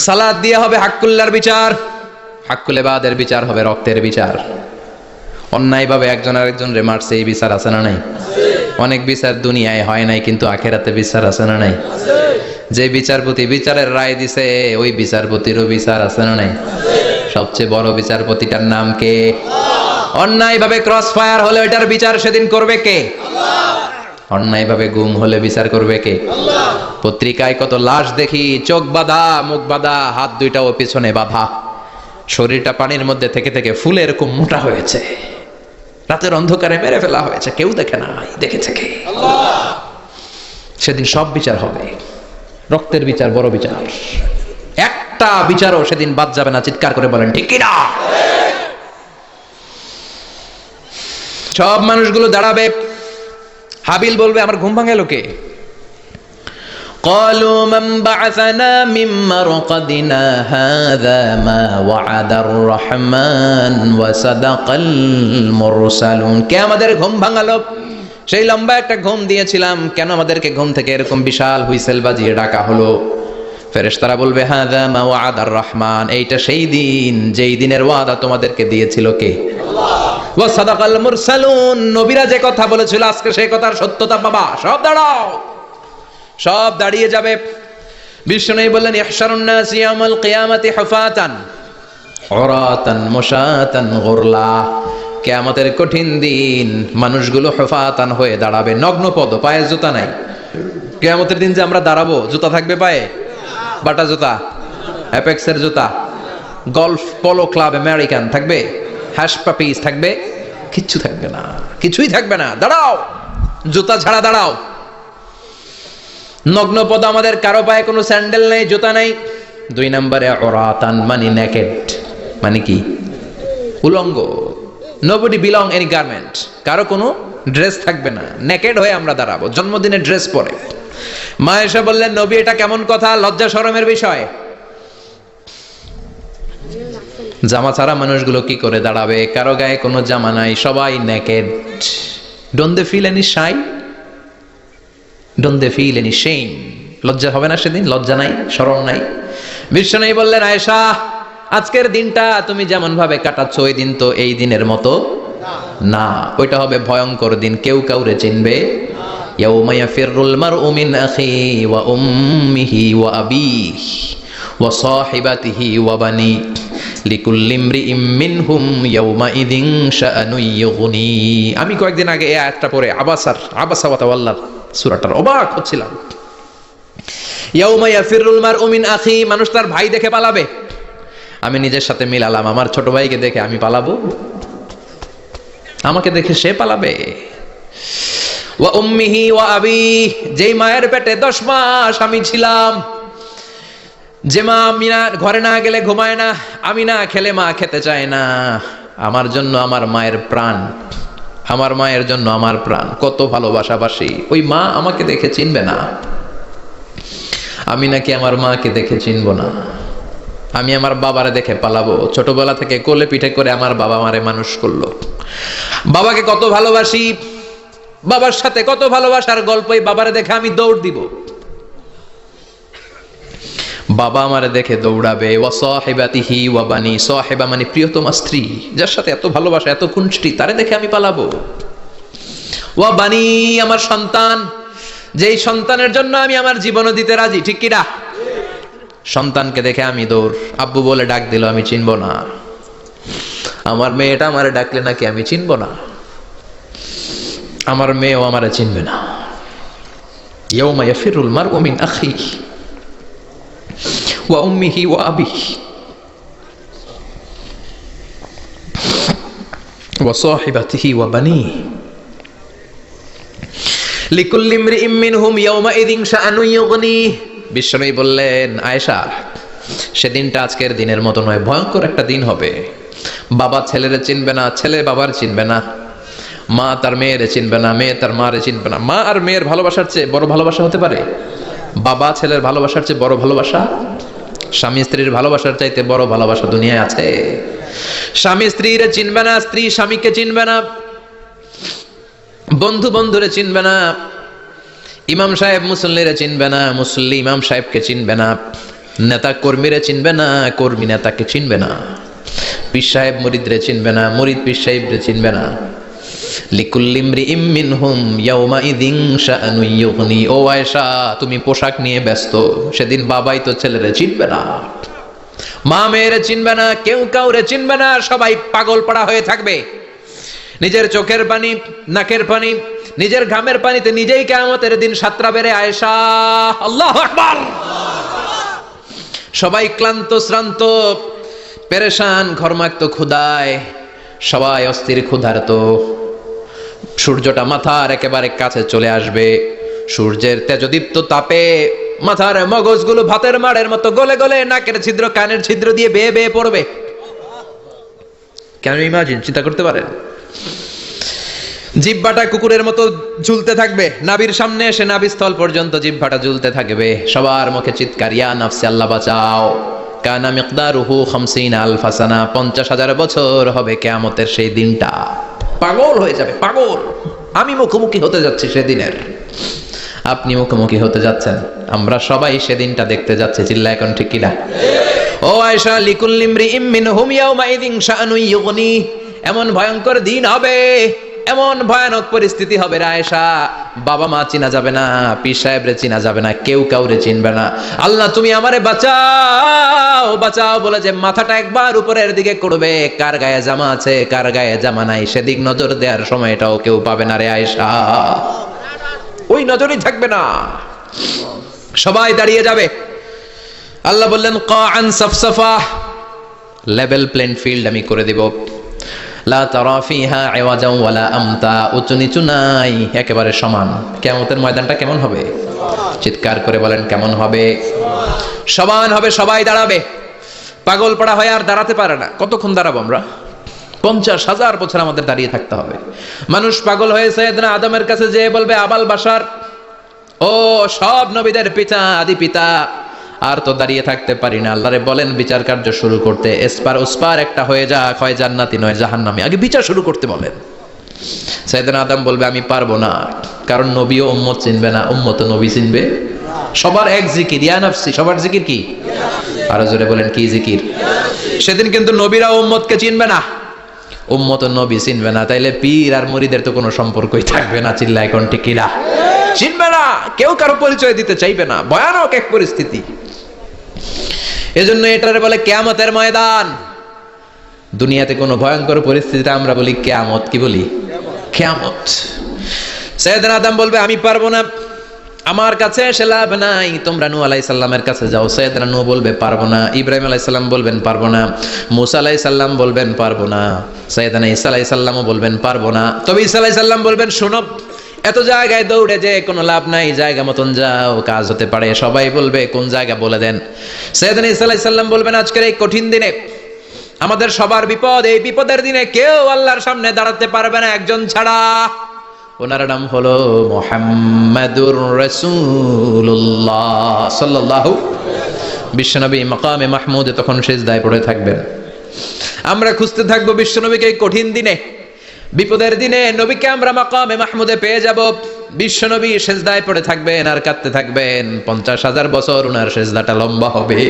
সালাত দিয়ে হবে হাক্কুল্লাহর বিচার, হাক্কুল ইবাদের বিচার হবে রক্তের বিচার। অন্যায়ভাবে একজন আরেকজনরে মারছে, এই বিচার আছে না নাই? অনেক বিচার দুনিয়ায় হয় নাই, কিন্তু আখেরাতে বিচার আছে না নাই? যে বিচারপতি বিচারের রায় দিছে ওই বিচারপতিরও বিচার আছে না নাই? সবচেয়ে বড় বিচারপতিটার নাম কে? অন্যায়ভাবে ক্রস ফায়ার হলে ওইটার বিচার সেদিন করবে কে? অন্যায়ভাবে গুম হলে বিচার করবে কে? পত্রিকায় কত লাশ দেখি, চোখ বাঁধা, মুখ বাঁধা, হাত দুইটাও পিছনে বাঁধা, শরীরটা পানির মধ্যে থেকে থেকে ফুলে এরকম মোটা হয়েছে, রাতের অন্ধকারে মেরে ফেলা হয়েছে, কেউ দেখে না, দেখেছে কে? সেদিন সব বিচার হবে, রক্তের বিচার, বড় বিচার। একটা বিচারও সেদিন বাদ যাবে না। চিৎকার করে বলেন ঠিক কিনা? সব মানুষগুলো দাঁড়াবে। হাবিল বলবে আমার ঘুম ভাঙালো কে? قالوا من بعثنا من مرقدنا هذا ما وعد الرحمن وصدق المرسلون। কে আমাদের ঘুম ভাঙালো? সেই লম্বা একটা ঘুম দিয়েছিলাম, কেন আমাদেরকে ঘুম থেকে এরকম বিশাল হুইসেল বাজিয়ে ডাকা হলো? ফেরেশতারা বলবে হাযা মা ওয়াদার রহমান, এইটা সেই দিন যেই দিনের ওয়াদা তোমাদেরকে দিয়েছিল কে? আল্লাহ। ওয়া সাদাকাল মুরসালুন, নবীরা যে কথা বলেছিল আজকে সেই কথার সত্যতা পাবা। সব দাঁড়াও, সব দাঁড়িয়ে যাবে। বিষ্ণু বললেন ইহশারুন নাস ইয়াউমাল কিয়ামাতি হুফাতান উরাতান মুশাতান গুরলা। কিয়ামতের কঠিন দিন মানুষগুলো হুফাতান হয়ে দাঁড়াবে, নগ্ন পদ, পায়ে জুতা নাই। কিয়ামতের দিন যে আমরা দাঁড়াবো, জুতা থাকবে পায়ে? বাটা জুতা, অ্যাপেক্সের জুতা, গলফ পোলো ক্লাব আমেরিকান থাকবে? হ্যাশ পাপিস থাকবে? কিচ্ছু থাকবে না, কিছুই থাকবে না। দাঁড়াও, জুতা ছাড়া দাঁড়াও। নগ্ন পদ, আমাদের কারো পায়ে কোনো স্যান্ডেল নেই, জুতা নেই। 2 নম্বরে উরাতান মানে নেকেড, মানে কি? উলঙ্গ। নোবডি বিলং এনি গার্মেন্ট, কারো কোনো ড্রেস থাকবে না, নেকেড হয়ে আমরা দাঁড়াবো, জন্মদিনে ড্রেস পরে। মা এসে বললেন নবী এটা কেমন কথা, লজ্জা শরমের বিষয়। জামা ছাড়া মানুষগুলো কি করে দাঁড়াবে? কারো গায়ে কোনো জামা নাই, সবাই naked. Don't they feel any shy? Don't they feel any shame? লজ্জা হবে না সেদিন? লজ্জা নাই, শরম নাই? বিশ্বনবী বললেন আয়েশা আজকের দিনটা তুমি যেমন ভাবে কাটাচ্ছ ওই দিন তো এই দিনের মতো না, ওইটা হবে ভয়ঙ্কর দিন, কেউ কাউরে চিনবে। ইয়াউমা ইয়াফিরুল মারউ মিন আখি ওয়া উম্মিহি ওয়া আবিহি ওয়া সাহিবাতিহি ওয়া বানি লিকুল্লি ইমরিইম মিনহুম ইয়াউমাইযিন শাআনুন ইউগনি। আমি কয়েকদিন আগে এই আয়াতটা পড়ে আবাসা ওয়া তাওয়াল্লা সূরাটার অবাক হচ্ছিলাম। ইয়াউমা ইয়াফিরুল মারউ মিন আখি, মানুষ তার ভাই দেখে পালাবে। আমি নিজের সাথে মিলালাম, আমার ছোট ভাইকে দেখে আমি পালাবো? আমাকে দেখে সে পালাবে? ওয়া উম্মিহি ওয়া আবিহি, যেই মায়ের পেটে 10 মাস আমি ছিলাম, যে মা আমি না ঘরে না গেলে ঘুমায় না, আমি না খেলে মা খেতে চায় না, আমার জন্য আমার মায়ের প্রাণ, আমার মায়ের জন্য আমার প্রাণ, কত ভালোবাসাবাসি। ওই মা আমাকে দেখে চিনবে না, আমি নাকি আমার মাকে দেখে চিনব না। আমি আমার বাবারে দেখে পালাবো। ছোটবেলা থেকে কোলে পিঠে করে আমার বাবা আমারে মানুষ করলো, বাবাকে কত ভালোবাসি, বাবার সাথে কত ভালোবাসার গল্পই বাবারে দেখে আমি দৌড় দিব, বাবা আমারে দেখে দৌড়াবে। ওয়া সাহিবাতিহি ওয়া বানি, সাহিবা মানে প্রিয়তমা স্ত্রী, যার সাথে এত ভালোবাসা এত খুনষ্টি, তারে দেখে আমি পালাবো। ওয়া বানি, আমার সন্তান, যেই সন্তানের জন্য আমি আমার জীবনও দিতে রাজি, ঠিক কি না? সন্তানকে দেখে আমি দৌড়। আব্বু বলে ডাক দিল আমি চিনব না, আমার মেয়েটা আমারে ডাকলে নাকি আমি চিনব না, আমার মেয়েও আমারে চিনবে না। ইয়াউমা ইয়াফিরুল মারউ মিন আখিহি ওয়া উম্মিহি ওয়া আবিহি ওয়া সাহিবাতিহি ওয়া বানিহি লিকুল্লি ইমরিইম মিনহুম ইয়াউমাইযিন শাআনুন ইউগনি। বিশ্বনবী বললেন আয়েশা সেদিনটা আজকের দিনের মতো নয়, ভয়ঙ্কর একটা দিন হবে। বাবা ছেলেরে চিনবে না, ছেলে বাবার চিনবে না, মা তার মেয়েরে চিনবে না, মেয়ে তার মারে চিনবে না। মা আর মেয়ের ভালোবাসার চেয়ে বড় ভালোবাসা হতে পারে? বাবা ছেলের ভালোবাসার চেয়ে বড় ভালোবাসা? স্বামী স্ত্রীর ভালোবাসার চাইতে বড় ভালোবাসা দুনিয়ায় আছে? স্বামী স্ত্রীরে চিনবে না, স্ত্রী স্বামীকে চিনবে না, বন্ধু বন্ধুরে চিনবে না, ইমাম সাহেব মুসল্লিরে চিনবে না, মুসল্লি ইমাম সাহেবকে চিনবে না, নেতা কর্মীরে চিনবে না, কর্মী নেতাকে চিনবে না, পীর সাহেব মুরিদরে চিনবে না, মুরিদ পীর সাহেবরে চিনবে না। লিকুল্লি ইমরিইম মিনহুম ইয়াউমাইযিন শাআনুন ইউগনি। ও আয়েশা তুমি পোশাক নিয়ে ব্যস্ত, সেদিন বাবাই তো ছেলেরে চিনবে না, মা মেয়েরে চিনবে না, কেউ কাউরে চিনবে না, সবাই পাগল পাড়া হয়ে থাকবে। নিজের চোখের পানি, নাকের পানি, নিজের ঘামের পানিতে নিজেই কিয়ামতের দিন সাতরা বেড়ে আয়েশা। আল্লাহু আকবার। সবাই ক্লান্ত শ্রান্ত পেরেশান ঘর্মাক্ত ক্ষুধায়, সবাই অস্থির ক্ষুধার্ত, সূর্যটা মাথার একেবারে কাছে চলে আসবে, সূর্যের তেজদীপ্ত তাপে মাথার মগজগুলো ভাতের মাড়ের মতো গলে গলে নাকের ছিদ্র কানের ছিদ্র দিয়ে বেয়ে বেয়ে পড়বে। কেন ইমাজিন, চিন্তা করতে পারেন? জিহ্বাটা কুকুরের মতো ঝুলতে থাকবে, নাভির সামনে এসে নাভিস্থল পর্যন্ত জিহ্বাটা ঝুলতে থাকবে। সবার মুখে চিৎকার, ইয়া নাফসি আল্লাহ বাঁচাও। কানা মিকদারুহু 50 আলফা সানা, 50,000 বছর হবে কিয়ামতের সেই দিনটা। পাগল হয়ে যাবে, পাগল। আমি মুখোমুখি হতে যাচ্ছি সেদিনের, আপনি মুখোমুখি হতে যাচ্ছেন, আমরা সবাই সেদিনটা দেখতে যাচ্ছি। চিল্লা এখন ঠিক কিনা? ও আয়েশা, লিকুল্লি ইমরিইম মিনহুম ইয়াউমাইযিন শাআনুন ইউগনি, এমন ভয়ঙ্কর দিন হবে, এমন ভয়ানক পরিস্থিতি হবে রে আয়েশা, বাবা মা চিনা যাবে না, পীর সাহেবরে চিনা যাবে না, কেউ কাউরে চিনবে না। আল্লাহ তুমি আমারে বাঁচাও বাঁচাও বলে যে মাথাটা একবার উপরের দিকে করবে, কার গায়ে জামা আছে কার গায়ে জামা নাই সেদিক নজর দেওয়ার সময়টাও কেউ পাবে না রে আয়েশা। ওই নজরই থাকবে না, সবাই দাঁড়িয়ে যাবে। আল্লাহ বললেন কাআন সাফসাফা, লেভেল প্লেন ফিল্ড আমি করে দিব। লা তারা ফিহা ইওয়াজান ওয়ালা আমতা, উঁচু নিচু নাই, একেবারে সমান। কিয়ামতের ময়দানটা কেমন হবে? চিৎকার করে বলেন কেমন হবে? সমান হবে, সবাই দাঁড়াবে। পাগল পাড়া হয়ে আর দাঁড়াতে পারে না। কতক্ষণ দাঁড়াবো আমরা? 50,000 বছর আমাদের দাঁড়িয়ে থাকতে হবে। মানুষ পাগল হয়ে সাইয়েদনা আদমের কাছে যেয়ে বলবে, আবাল বাশার, ও সব নবীদের পিতা, আদি পিতা, আর তো দাঁড়িয়ে থাকতে পারি না। আল্লাহরে বলেন বিচার কার্য শুরু করতে, এসপার ওসপার একটা হয়ে যাক, হয় জান্নাতি নয় জাহান্নামী, আগে বিচার শুরু করতে বলেন। সাইয়েদনা আদম বলবে আমি পারবো না, কারণ নবীও উম্মত চিনবে না, উম্মত নবী চিনবে। সবার এক জিকির, ইয়া নাফসি, সবার জিকির কি? আরো জোরে বলেন কি জিকির? সেদিন কিন্তু নবীরা উম্মতকে চিনবে না, উম্মত নবী চিনবে না, তাইলে পীর আর মুরিদের তো কোনো সম্পর্কই থাকবে না। চিল্লা এখন ঠিক কিনা? চিনবে না, কেউ কারো পরিচয় দিতে চাইবে না। ভয়ানক এক পরিস্থিতি। এজন্য এটারে বলে কিয়ামতের ময়দান। দুনিয়াতে কোনো ভয়ঙ্কর পরিস্থিতিতে আমরা বলি কিয়ামত। কি বলি? কিয়ামত। সাইয়েদনা আদম বলবে আমি পারবো না, আমার কাছে এসে লাভ নাই, তোমরা নূহ আলাইহিস সালামের কাছে যাও। সাইয়েদনা নূহ বলবে পারবো না, ইব্রাহিম আলাইহিস সালাম বলবেন পারবো না, মূসা আলাইহিস সালাম বলবেন পারবো না, সাইয়েদনা ঈসা আলাইহিস সালামও বলবেন পারবো না। তবে ঈসা আলাইহিস সালাম বলবেন শোনো, এত জায়গায় দৌড়ে যে কোনো লাভ নাই, জায়গা মতন যাও, কাজ হতে পারে। সবাই বলবে কোন জায়গা বলে দেন। সাইয়েদনা ঈসা আলাইহিস সালাম বলবেন আজকের এই কঠিন দিনে আমাদের সবার বিপদ, এই বিপদের দিনে কেউ আল্লাহর সামনে দাঁড়াতে পারবে না একজন ছাড়া, ওনার নাম হলো মুহাম্মাদুর রাসূলুল্লাহ সাল্লাল্লাহু। বিশ্বনবী মাকামে মাহমুদে তখন সিজদায় পড়ে থাকবেন। আমরা খুঁজতে থাকবো বিশ্বনবীকে এই কঠিন দিনে, বিপদের দিনে নবীকে আমরা মাকামে মাহমুদে পেয়ে যাব। বিশ্বনবী সিজদায় পড়ে থাকবেন আর কাঁদতে থাকবেন। 50,000 বছর ওনার সিজদাটা লম্বা হবে।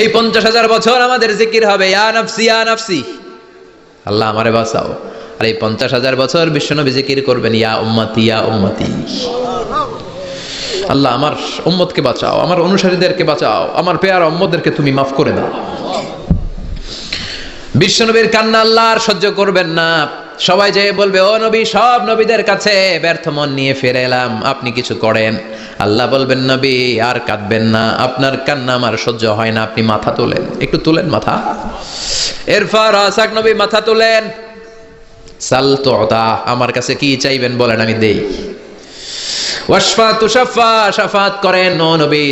এই 50,000 বছর আমাদের জিকির হবে ইয়া নাফসি ইয়া নাফসি, আল্লাহ আমারে বাঁচাও। আর এই 50,000 বছর বিশ্বনবী জিকির করবেন ইয়া উম্মতি ইয়া উম্মতি, আল্লাহ আমার উম্মতকে বাঁচাও, আমার অনুসারীদেরকে বাঁচাও, আমার পেয়ারা উম্মতদেরকে তুমি মাফ করে দাও। বিশ্বনবীর কান্না আল্লাহ আর সহ্য করবেন না। সবাই যে বলবে ও নবী, সব নবীদের কাছে ব্যর্থ মন নিয়ে ফিরে এলাম, আপনি কিছু করেন। আল্লাহ বলবেন নবী আর কাঁদবেন না, আপনার কান্না আমার সহ্য হয় না, আপনি মাথা তোলেন, একটু তোলেন মাথা। এরপর আসাক নবী মাথা তোলেন, সাল তুতা, আমার কাছে কি চাইবেন বলেন আমি দেই। ওয়াশফা তুশাফা, শাফাত করেন ও নবী,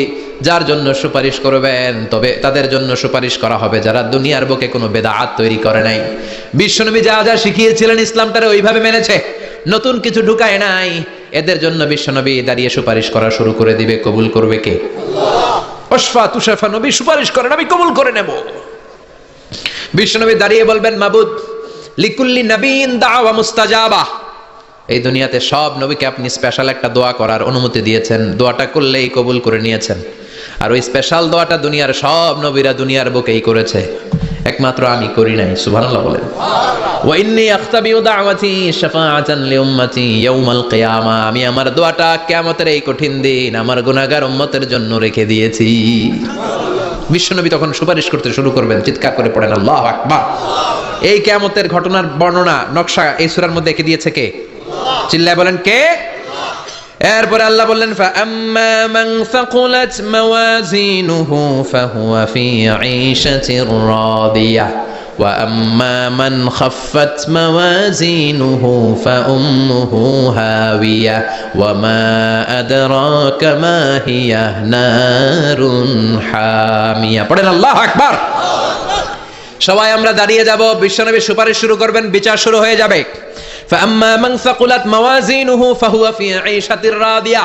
যার জন্য সুপারিশ করবেন তবে তাদের জন্য সুপারিশ করা হবে যারা দুনিয়ার বুকে কোনো বেদাত তৈরি করে নাই। বিশ্বনবী যা যা শিখিয়েছিলেন ইসলামটারে ওইভাবে মেনেছে, নতুন কিছু ঢুকায় নাই। এদের জন্য বিশ্বনবী দাঁড়িয়ে সুপারিশ করা শুরু করে দিবে। কবুল করবে কে? আল্লাহ। ওয়াশফা তুশাফা, নবী সুপারিশ করেন, আমি কবুল করে নেব। বিশ্বনবী দাঁড়িয়ে বলবেন মাবুদ লিকুল্লি নবীন দাওয়া মুস্তাজাবা, এই দুনিয়াতে সব নবীকে আপনি স্পেশাল একটা দোয়া করার অনুমতি দিয়েছেন, দোয়াটা করলেই কবুল করে নিয়েছেন। আর ওই স্পেশাল দোয়াটা দুনিয়ার সব নবীরা দুনিয়ার বুকেই করেছে, একমাত্র আমি করি নাই। সুবহানাল্লাহ বলেন। ওয়া ইন্নী আখতাবিউ দাওয়াতি শাফাআতান লিউম্মতি ইয়াউমাল কিয়ামা, আমি আমার দোয়াটা কিয়ামতের এই কঠিন দিন আমার গুনাহগার উম্মতের জন্য রেখে দিয়েছি। বিশ্বনবী তখন সুপারিশ করতে শুরু করবেন। চিৎকার করে পড়েন আল্লাহু আকবার। এই কিয়ামতের ঘটনার বর্ণনা নকশা এই সূরার মধ্যে এঁকে দিয়েছে কে? চিল্লায় বলেন কে? এরপরে আল্লাহ বললেন ফাআম্মা মান সাকুলাত মাওয়াজিনুহু ফাহুয়া ফি ঈশাতির রাদিয়াহ ওয়া আম্মা মান খাফফাত মাওয়াজিনুহু ফাউম্মুহু হাওিয়া ওয়া মা আদরাকা মা হিয়া নারুন হামিয়া। পড়েন আল্লাহু আকবার। সবাই আমরা দাঁড়িয়ে যাব, বিশ্বনবী সুপারিশ শুরু করবেন, বিচার শুরু হয়ে যাবে। ফাআম্মা মান সাকুলাত মাওয়াজিনুহু ফাহুয়া ফি আইশাতির রাদিয়া।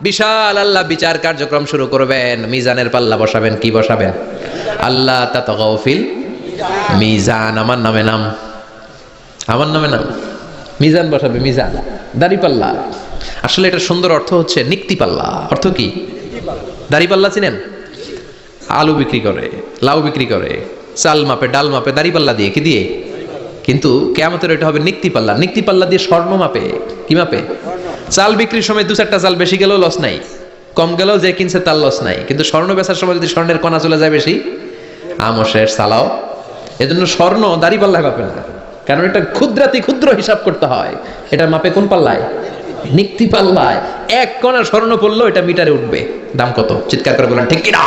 বিশাল আল্লাহ বিচার কার্যক্রম শুরু করবেন, মিজানের পাল্লা বসাবেন। কি বসাবেন? আল্লাহ তাতাগাউ ফিল মিজান। আমার নামে নাম, আমার নামে নাম। মিজান বসাবে, মিজান দাড়ি পাল্লা। আসলে এটা সুন্দর অর্থ হচ্ছে নিক্তি পাল্লা। অর্থ কি? দাড়ি পাল্লা চিনেন? আলু বিক্রি করে, লাউ বিক্রি করে, চাল মাপে, ডাল মাপে, দাড়ি পাল্লা দিয়ে। কি দিয়ে? কিন্তু কিয়ামতের এটা হবে নিক্তি পাল্লা। নিক্তি পাল্লা দিয়ে স্বর্ণ মাপে। কি মাপে? চাল বিক্রির সময় 2-4টা চাল বেশি গেলেও লস নাই, কম গেলেও যে কিনছে তার লস নাই। কিন্তু স্বর্ণ বেচার সময় যদি স্বর্ণের কণা চলে যায় বেশি, আমও শেষ, সালাও। এজন্য স্বর্ণ দাড়ি পাল্লায় মাপে না, কারণ এটা ক্ষুদ্রাতি ক্ষুদ্র হিসাব করতে হয়। এটা মাপে কোন পাল্লায়? নিক্তি পাল্লায়। এক কণা স্বর্ণ পড়লো এটা মিটারে উঠবে। দাম কত? চিৎকার করে বলেন ঠিক কিনা?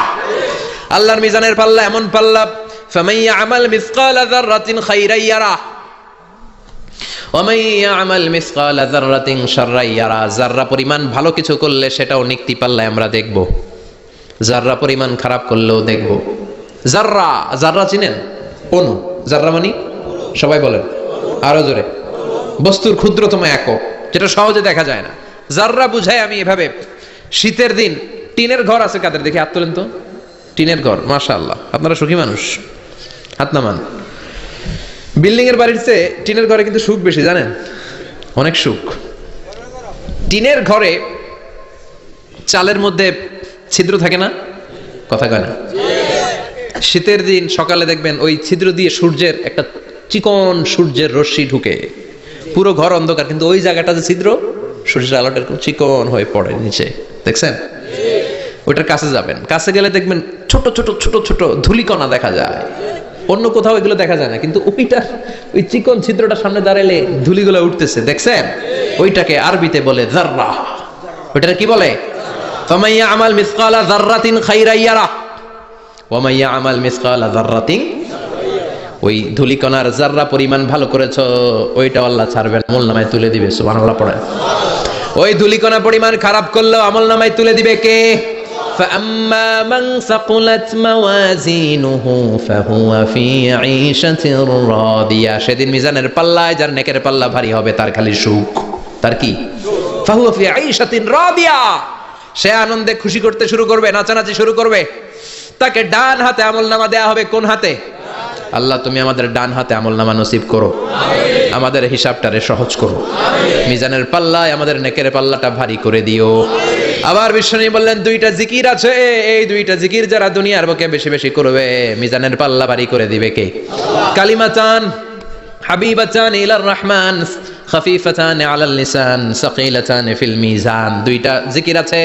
আল্লাহর মিজানের পাল্লা এমন পাল্লা, ফামান ইয়ামাল মিসকালা যাররাতিন খাইরান ইয়ারা ওয়া মান ইয়ামাল মিসকালা যাররাতিন শাররান ইয়ারা। যাররা পরিমাণ ভালো কিছু করলে সেটাও নিক্তি পাল্লায় আমরা দেখব, যাররা পরিমাণ খারাপ করলেও দেখব। যাররা, যাররা চিনেন? অণু। যাররা মানে সবাই বলেন আরো জোরে। বস্তুর ক্ষুদ্রতম একক, যেটা সহজে দেখা যায় না। যাররা বুঝায় আমি এভাবে, শীতের দিন টিনের ঘর আছে কাদের? দেখি হাত তোলেন তো। টিনের ঘর, মাশাআল্লাহ, আপনারা সুখী মানুষ, হাত নামান। বিল্ডিং এর বাড়ির চেয়ে টিনের ঘরে কিন্তু সুখ বেশি, জানেন? অনেক সুখ। টিনের ঘরে চালের মধ্যে ছিদ্র থাকে না? কথা কয় না? শীতের দিন সকালে দেখবেন ওই ছিদ্র দিয়ে সূর্যের একটা চিকন সূর্যের রশ্মি ঢুকে, পুরো ঘর অন্ধকার, কিন্তু ওই জায়গাটা যে ছিদ্র, সূর্যের আলোটা এরকম চিকন হয়ে পড়ে নিচে, দেখছেন? ওইটার কাছে যাবেন, কাছে গেলে দেখবেন ছোট ছোট ছোট ছোট ধূলিকণা দেখা যায়। অন্য কোথাও এগুলো দেখা যায় না, কিন্তু ওইটা, ওই চিকন ছিদ্রটা সামনে দাঁড়ালে ধূলিগুলো উঠতেছে, দেখছেন? ওইটাকে আরবিতে বলে যাররা। ওইটাকে কি বলে? ফামান ইয়ামাল মিসকালা যাররাতিন খাইরান ইয়ারা ওয়া মান ইয়ামাল মিসকালা যাররাতিন। ওই ধূলিকণার যাররা পরিমাণ ভালো করেছো, ওইটা আল্লাহ ছাড়বেন, আমলনামায় তুলে দিবে। সুবহানাল্লাহ পড়ে। ওই ধূলিকণা পরিমাণ খারাপ করলেও আমলনামায় তুলে দিবে কে? فأما من ثقلت موازينه فهو في عيشة راضية। সেদিন মিজানের পাল্লায় যার নেকের পাল্লা ভারী হবে তার খালি সুখ। তার কি? فهو في عيشة راضية। সে আনন্দে খুশি করতে শুরু করবে, নাচানাচি শুরু করবে। তাকে ডান হাতে আমলনামা দেয়া হবে। কোন হাতে? আল্লাহ তুমি আমাদের ডান হাতে আমলনামা নসিব করো, আমাদের হিসাবটারে সহজ করো, মিজানের পাল্লায় আমাদের নেকের পাল্লাটা ভারী করে দিও। আবার বিশ্বনবী বললেন, দুইটা জিকির আছে, এই দুইটা জিকির যারা দুনিয়ার বুকে বেশি বেশি করবে, মিজানের পাল্লা ভারী করে দিবে কে? কালিমাতান হাবিবাতান ইলার রহমান খাফিফাতান আলাল লিসান সাকিলাতান ফিল মিজান। দুইটা জিকির আছে,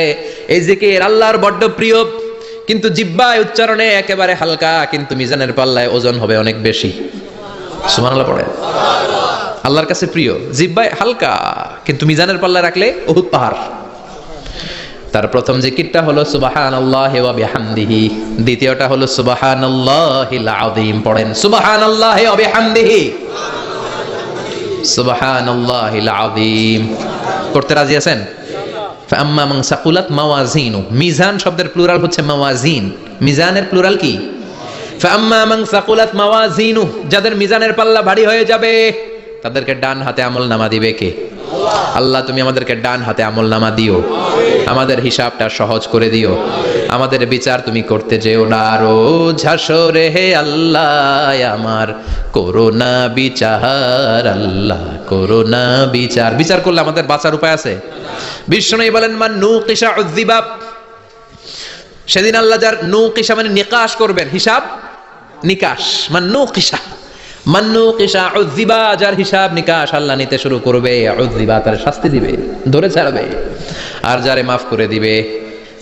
এই জিকির আল্লাহর বড্ড প্রিয়, কিন্তু জিহ্বায় উচ্চারণে একেবারে হালকা, কিন্তু মিজানের পাল্লায় ওজন হবে অনেক বেশি। সুবহানাল্লাহ পড়ে। আল্লাহর কাছে প্রিয়, জিহ্বায় হালকা, কিন্তু মিজানের পাল্লায় রাখলে উহুদ পাহাড়। তার প্রথম জিকিরটা হলো সুবহানাল্লাহি ওয়া বিহামদিহি, দ্বিতীয়টা হলো সুবহানাল্লাহিল আযীম। পড়েন সুবহানাল্লাহি ওয়া বিহামদিহি, সুবহানাল্লাহিল আযীম। পড়তে রাজি আছেন? ফাআম্মা মান সাকুলাত মাওয়াজিনু। মিজান শব্দের প্লুরাল হচ্ছে মাওয়াজিন। মিজানের প্লুরাল কি? ফাআম্মা মান সাকুলাত মাওয়াজিনু। যাদের মিজানের পাল্লা ভারী হয়ে যাবে তাদেরকে ডান হাতে আমলনামা দিবে কে? আল্লাহ তুমি আমাদেরকে ডান হাতে আমলনামা দিও, আমাদের হিসাবটা সহজ করে দিও, আমাদের বিচার তুমি করতে যেও না। রোজ হাসরে হে আল্লাহ আমার করোনা বিচার, আল্লাহ করোনা বিচার। বিচার করলে আমাদের বাঁচার উপায় আছে? বিশ্বনবী বলেন, মান নুকিশা উযযিবা। সেদিন আল্লাহ যার নুকিশা মানে নিকাশ করবেন, হিসাব নিকাশ। মান নুকিশা, মান নুকিশা উযযিবা, যার হিসাব নিকাশ আল্লাহ নিতে শুরু করবে, উযযিবা তার শাস্তি দিবে, ধরে ছাড়বে। আর যারে মাফ করে দিবে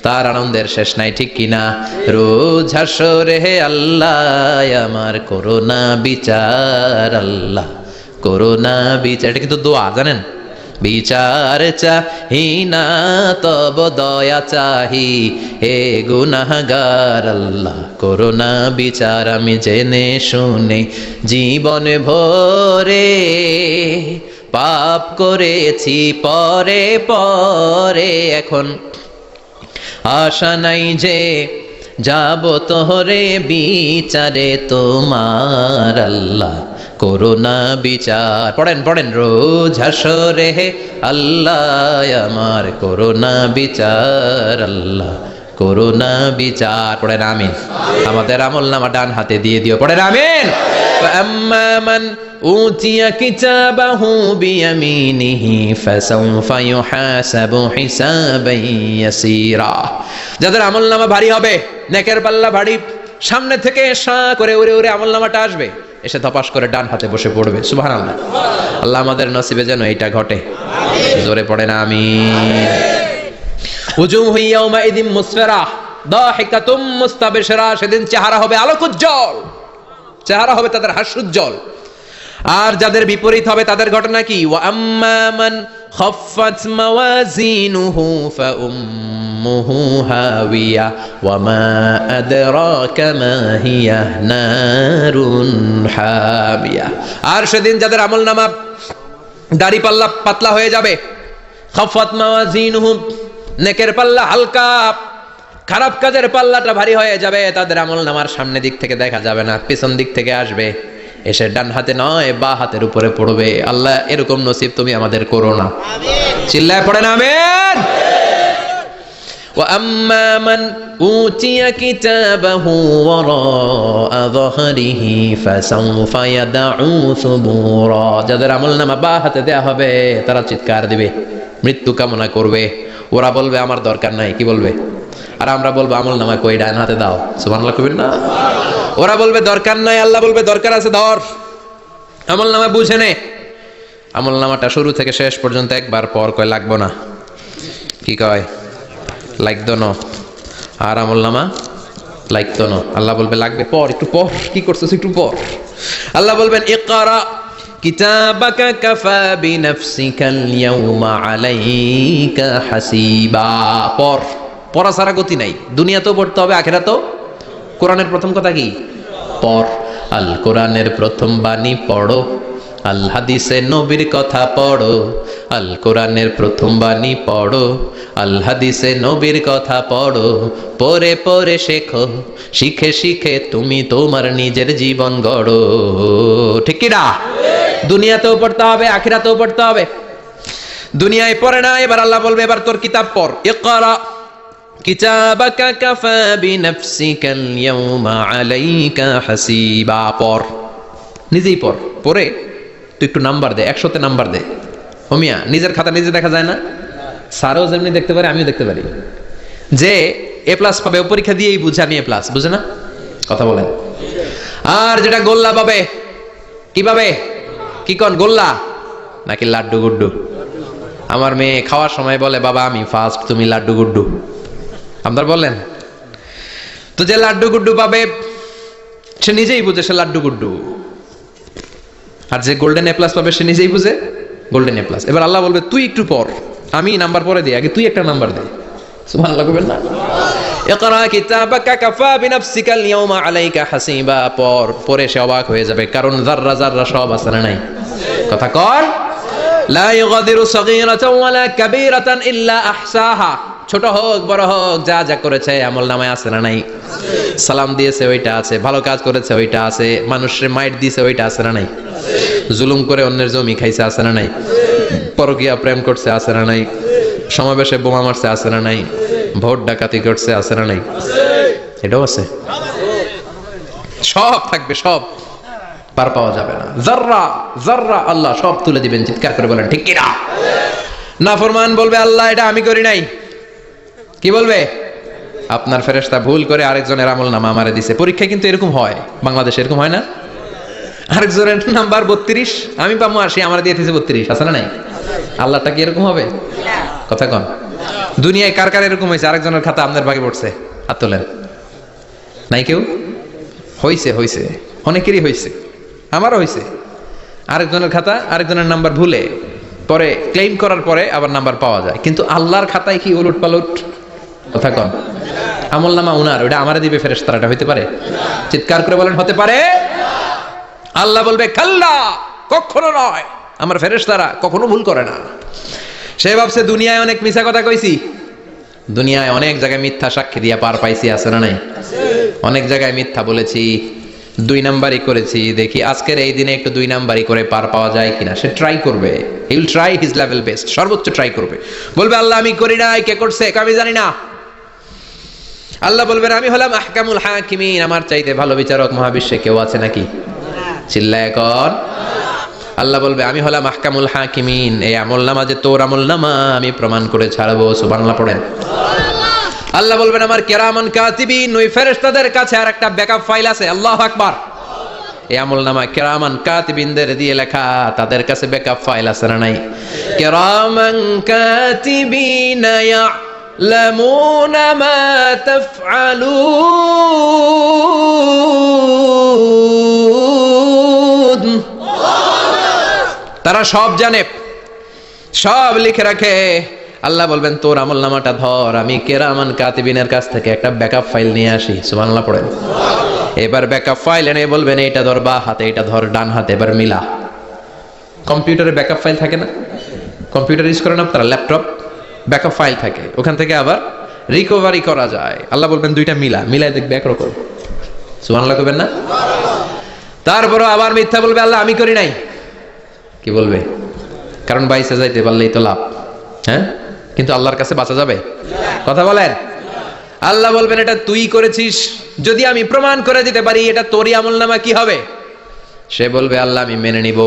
তার আনন্দের শেষ নাই, ঠিক কিনা? রোজ হাসরে হে আল্লাহ আমার করোনা বিচার, আল্লাহ করোনা বিচার। এটা কিন্তু দোয়া, জানেন? বিচার চাহি না তব দয়া চাহি, হে গুনাহগার আল্লাহ করো না বিচার। আমি জেনে শুনে জীবন ভরে পাপ করেছি পরে পরে, এখন আশা নাই যে যাব তোরে বিচারে তোমার। আল্লাহ করোনা বিচার। পড়েন পড়েন রোজ হাসরে আল্লাহ আমার করোনা বিচার, আল্লাহ করোনা বিচার। পড়েন আমিন। আমাদের আমলনামা ডান হাতে দিয়ে দিও, পড়েন আমিন। فأما من أوتي كتابه بيمينه فسوف يحاسب حسابا يسيرا। যাদের আমলনামা ভারী হবে, নেকের পাল্লা ভারী, সামনে থেকে শাঁ করে উড়ে উড়ে আমলনামাটা আসবে, এসে ধপাস করে ডান হাতে বসে পড়বে। সুবহানাল্লাহ। আল্লাহ আমাদের নসিবে যেন এইটা ঘটে। জোরে পড়েন আমিন। উজুহু ইয়াউমাইযিন মুসফিরা দাহিকাতুম মুস্তাবশিরা। সেদিন চেহারা হবে আলোকোজ্জ্বল, চেহারা হবে তাদের হাস্যোজ্জ্বল। আর যাদের বিপরীত হবে তাদের ঘটনা কি? ওয়া আম্মা মান খাফফাত মাওয়াজিনুহু ফাউম্মুহু হাওিয়া ওয়া মা আদরাকা মা হিয়া নারুন হামিয়া। আর সেদিন যাদের আমলনামা দাড়ি পাল্লা পাতলা হয়ে যাবে, খাফফাত মাওয়াজিনুহু নেকের পাল্লা হালকা, খারাপ কাজের পাল্লাটা ভারী হয়ে যাবে, তাদের আমলনামার সামনে দিক থেকে দেখা যাবে না, পিছন দিক থেকে আসবে, এসে ডান হাতে নয় বা হাতের উপরে পড়বে। আল্লাহ এরকম নসিব তুমি আমাদের করো না। চিল্লায় পড়েন আমিন। ওয়া আম্মা মান উতিয়া কিতাবাহু ওয়ারাআ যাহরিহি ফাসাউফা ইয়াদউ সুবুরা। যাদের আমলনামা বা হাতে দেয়া হবে তারা চিৎকার দিবে, মৃত্যু কামনা করবে। ওরা বলবে আমার দরকার নাই। কি বলবে? আর আমরা বলবো আমলনামা কই, ডান হাতে দাও। সুবহানাল্লাহ কইবেন না? ওরা বলবে দরকার নাই, আল্লাহ বলবে দরকার আছে, ধর আমলনামা বুঝে নে। আমলনামাটা শুরু থেকে শেষ পর্যন্ত একবার পর কয় লাগবো না। কি কয়? লাগতো না। আর আমলনামা লাগতো না। আল্লাহ বলবে লাগবে, পর একটু পর। কি করছিস একটু পর। আল্লাহ বলবেন ইকরা কিতাবাকা কাফা বিনাফসিকাল ইয়াউমা আলাইকা হাসিবা। পর, পড়া ছাড়া গতি নাই। দুনিয়াতেও পড়তে হবে, আখিরাতেও। কোরআনের প্রথম কথা কি? পড়। আল কোরআনের প্রথম বাণী পড়ো, আল হাদিসে নবীর কথা পড়ো। আল কোরআনের প্রথম বাণী পড়ো, আল হাদিসে নবীর কথা পড়ো। পড়ে পড়ে শেখো, শিখে শিখে তুমি তোমার নিজের জীবন গড়ো। ঠিক কি না? দুনিয়াতেও পড়তে হবে, আখিরাতেও পড়তে হবে। দুনিয়ায় পড়ে না, এবার আল্লাহ বলবে এবার তোর কিতাব পড়। ইকরা কিতাবাকা কাফা বিনাফসিকাল ইয়াউমা আলাইকা হাসিবা। পড়, নিজেই পড়। পড়ে তুই একটু নাম্বার দে, 100তে নাম্বার দে। হোমিয়া নিজের খাতা নিজে দেখা যায় না? স্যারও যেমনি দেখতে পারে, আমিও দেখতে পারি। যে এ প্লাস পাবে ও পরীক্ষা দিয়েই বুঝে আমি এ প্লাস, বুঝে না? কথা বলেন। আর যেটা গোল্লা পাবে, কি পাবে? কি কোন গোল্লা নাকি লাড্ডু গুড্ডু? আমার মেয়ে খাওয়ার সময় বলে বাবা আমি ফার্স্ট, তুমি লাড্ডু গুড্ডু। আপনার বলেন তো, যে লাড্ডু গুড্ডু পাবে সে নিজেই বুঝে সে লাড্ডু গুড্ডু। আর যে গোল্ডেন এ প্লাস পাবে সে নিজেই বুঝে গোল্ডেন এ প্লাস। এবার আল্লাহ বলবে তুই একটু পর, আমি নাম্বার পরে দিই, আগে তুই একটা নাম্বার দে। সুবহানাল্লাহ কইবেন না? ইকরা কিতাবাকা কাফা বিনাফসিকাল ইয়াউমা আলাইকা হাসিবা। পর, পরে সে অবাক হয়ে যাবে, কারণ যাররা যাররা সব আছে না নাই? কথা কর। লা ইগাদিরু সাগীরাতান ওয়ালা কাবীরাতান ইল্লা আহসাহা। ছোট হোক বড় হোক যা যা করেছে আমলনামায় আছে না নাই? সালাম দিয়েছে ওইটা আছে, ভালো কাজ করেছে ওইটা আছে, মানুষের মাইট দিয়েছে ওইটা আছে না নাই? জুলুম করে অন্যের জমি খাইছে আছে না নাই? পরকীয়া প্রেম করছে আছে না নাই? সমাবেশে বোমা মারছে আছে না নাই? ভোট ডাকাতি করছে আছে না নাই? এটাও আছে। সব থাকবে, সব পার পাওয়া যাবে না। যাররা যাররা আল্লাহ সব তুলে দিবেন। চিৎকার করে বলেন ঠিক কিনা? নাফরমান বলবে আল্লাহ এটা আমি করি নাই। কি বলবে? আপনার ফেরেশতা ভুল করে আরেকজনের আমলনামা আমারে দিছে। পরীক্ষা কিন্তু এরকম হয়, বাংলাদেশে এরকম হয় না? আরেকজনের নাম্বার 32, আমি পাবো 80, আমার দিয়ে দিয়েছে 32, আছে না নাই? আল্লাহটা কি এরকম হবে? কথা কন। দুনিয়ায় কার কার এরকম হয়েছে? আরেকজনের খাতা আপনার ভাগে পড়ছে, হাত তোলেন। নাই কেউ? হইছে, হইছে, অনেকেরই হইছে, আমারও হইছে। আরেকজনের খাতা আরেকজনের নাম্বার ভুলে পরে ক্লেম করার পরে আবার নাম্বার পাওয়া যায়, কিন্তু আল্লাহর খাতায় কি উলট পালট? কথা কন। আমল নামা উনার, ওটা আমারে দিবে ফেরেশতারা, এটা হইতে পারে? চিৎকার করে বলেন হতে পারে? আল্লাহ বলবে কাল্লা, কখনো নয়, আমার ফেরেশতারা কখনো ভুল করে না। সে ভাবছে দুনিয়ায় অনেক মিথ্যা কথা কইছি, দুনিয়ায় অনেক জায়গায় মিথ্যা সাক্ষী দিয়া পার পাইছি, আছে না নাই? অনেক জায়গায় মিথ্যা বলেছি, 2 নাম্বারই করেছি, দেখি আজকের এই দিনে একটু 2 নাম্বারই করে পার পাওয়া যায় কিনা। সে ট্রাই করবে, he will try his level best, সর্বোচ্চ ট্রাই করবে। বলবে আল্লাহ আমি করি নাই, কে করছে আমি জানি না। আল্লাহ বলবেন আমি হলাম আহকামুল হাকিমিন, আমার চাইতে ভালো বিচারক মহাবিশ্বে কেউ আছে নাকি? চিল্লায় কর। আল্লাহ বলবে আমি হলাম আহকামুল হাকিমিন, এই আমলনামা যে তোর আমলনামা আমি প্রমাণ করে ছাড়বো। সুবহানাল্লাহ পড়েন। আল্লাহ বলবেন আমার কিরামান কাতিবিন, ওই ফেরেশতাদের কাছে আর একটা ব্যাকআপ ফাইল আছে। আল্লাহু আকবার। এই আমলনামা কিরামান কাতিবিনদের দিয়ে লেখা, তাদের কাছে ব্যাকআপ ফাইল আছে না নাই? কিরামান কাতিবিনা ইয়ালামুনা মা তাফআলুন, তারা সব জানে, সব লিখে রাখে। আল্লাহ বলবেন তোর আমলনামাটা ধর, আমি কিরামান কাতিবিনের কাছ থেকে একটা ব্যাকআপ ফাইল নিয়ে আসি। সুবহানাল্লাহ পড়েন। এবার ব্যাকআপ ফাইল এনে বলবেন এইটা ধর বা হাতে, এটা ধর ডান হাতে, এবার মিলা। কম্পিউটারে ব্যাকআপ ফাইল থাকে না? কম্পিউটার ইউজ করেন আপনারা, ল্যাপটপ, ব্যাকআপ ফাইল থাকে, ওখান থেকে আবার রিকভারি করা যায়। আল্লাহ বলবেন দুইটা মিলা, মিলাই দেখবে একরকম। সুবহানাল্লাহ কইবেন না? তারপরও আবার মিথ্যা বলবে আল্লাহ আমি করি নাই। কি বলবে? কারণ বাইসে যাইতে পারলেই তো লাভ, হ্যাঁ? কিন্তু আল্লাহর কাছে বাঁচা যাবে? কথা বলেন। আল্লাহ বলবেন এটা তুই করেছিস, যদি আমি প্রমাণ করে দিতে পারি এটা তোরই আমলনামা, কি হবে? সে বলবে আল্লাহ আমি মেনে নিব।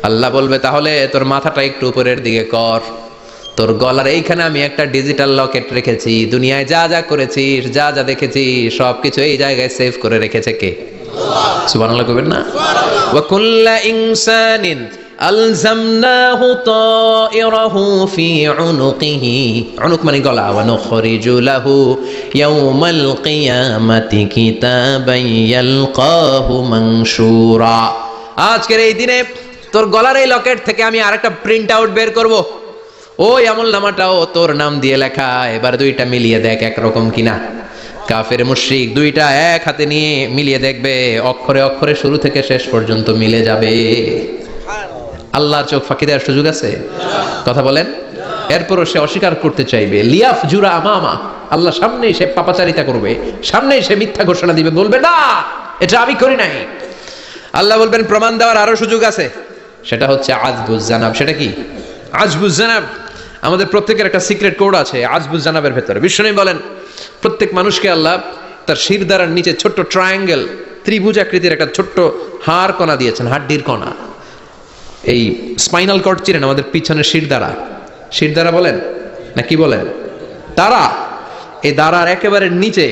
আল্লাহ বলবে তাহলে তোর মাথাটা একটু উপরের দিকে কর, তোর গলার এইখানে আমি একটা ডিজিটাল লকেট রেখেছি, দুনিয়ায় যা যা করেছিস, যা যা দেখেছিস সবকিছু এই জায়গায় সেভ করে রেখেছে কে? সুবহানাল্লাহ কইবেন না? ওয়া কুল্লা ইনসানিন আলজামনাহু তায়রাহু ফি উনুকিহি, উনুক মানে গলা, ওয়া নুখরিজু লাহু ইয়াওমাল কিয়ামাতি কিতাবান ইয়ালকাহু মানশুরা। আজকের এই দিনে তোর গলার এই লকেট থেকে আমি আরেকটা প্রিন্ট আউট বের করব, ওই আমলনামাটাও তোর নাম দিয়ে লেখা। এবার দুইটা মিলিয়ে দেখ একরকম কিনা। কাফের মুশরিক দুইটা এক হাতে নিয়ে মিলিয়ে দেখবে, অক্ষরে অক্ষরে শুরু থেকে শেষ পর্যন্ত মিলে যাবে। আল্লাহর চোখ ফাঁকি দেওয়ার সুযোগ আছে? কথা বলেন। এরপরও সে অস্বীকার করতে চাইবে, লিয়াফ জুরা আমামা, আল্লাহ সামনেই সে পাপাচারিতা করবে, সামনেই সে মিথ্যা ঘোষণা দিবে, বলবে না এটা আমি করি নাই। আল্লাহ বলবেন প্রমাণ দেওয়ার আরো সুযোগ আছে, সেটা হচ্ছে আজবুজ জানাব। সেটা কি? আজবুজ জানাব। আমাদের প্রত্যেকের একটা সিক্রেট কোড আছে আজবুজ জানাবের ভেতরে। বিষ্ণু বলেন প্রত্যেক মানুষকে আল্লাহ তার শিরদাঁড়ার নিচে ছোট্ট ট্রায়াঙ্গেল, ত্রিভুজ আকৃতির একটা ছোট্ট হাড় কণা দিয়েছেন, হাড্ডির কণা। এই স্পাইনাল কর্ড চিনেন, আমাদের পিছনে শিরদাঁড়া, শিরদাঁড়া বলেন না কি বলেন? তারা, এই দাঁড়ার একেবারে নিচে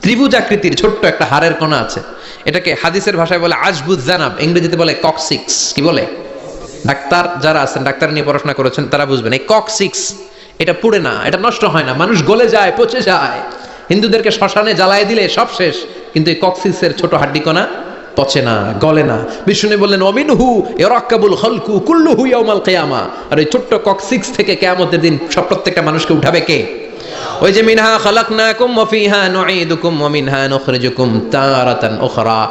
ত্রিভুজ আকৃতির ছোট্ট একটা হাড়ের কণা আছে। এটাকে হাদিসের ভাষায় বলে আজবুজ জানাব, ইংরেজিতে বলে কক্সিক্স। কি বলে? ডাক্তার যারা আছেন, ডাক্তার নিয়ে পড়াশোনা করেছেন, তারা বুঝবেন এই কক্সিক্স, এটা পুড়ে না, এটা নষ্ট হয় না, মানুষ গলে যায়, পচে যায়। হিন্দুদেরকে শ্মশানে জ্বালায় দিলে সব শেষ, কিন্তু এই কক্সিক্সের ছোট হাড্ডি কণা পচে না, গলে না। বিষ্ণু বললেন ওমিনহু ইয়ারাকাবুল খালকু কুল্লুহু ইয়াউমাল কিয়ামা। আর এই ছোট্ট কক্সিক্স থেকে কিয়ামতের দিন সব প্রত্যেকটা মানুষকে উঠাবে কে? ওই যে মিনহা খালাকনাকুম ওয়া ফিহা নুঈদুকুম ওয়া মিনহা নুখরিজুকুম তারাতান উখরা।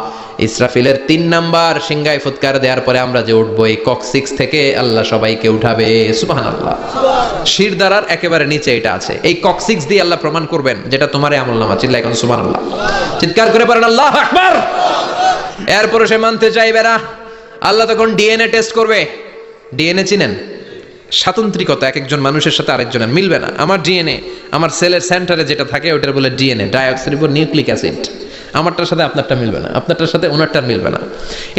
ইসরাফিলের 3 নাম্বার সিংহায় ফুৎকার দেওয়ার পরে আমরা যে উঠবো, এই কক্সিক্স থেকে আল্লাহ সবাইকে উঠাবে। সুবহানাল্লাহ। শিরদাঁড়ার একেবারে নিচে এটা আছে। এই কক্সিক্স দিয়ে আল্লাহ প্রমাণ করবেন যেটা তোমারই আমলনামা। চিল্লায় এখন সুবহানাল্লাহ, চিৎকার করে পারেন আল্লাহু আকবার। এরপরে সে মানতে চাইবে না। আল্লাহ তখন ডিএনএ টেস্ট করবে। ডিএনএ চিনেন? স্বাতন্ত্রিকতা, এক একজন মানুষের সাথে আরেকজনের মিলবে না। আমার ডিএনএ, আমার সেলের সেন্টারে যেটা থাকে ওটার বলে ডিএনএ, ডাইঅক্সিরিবো নিউক্লিক অ্যাসিড। আমারটার সাথে আপনারটা মিলবে না, আপনারটার সাথে ওনারটা মিলবে না।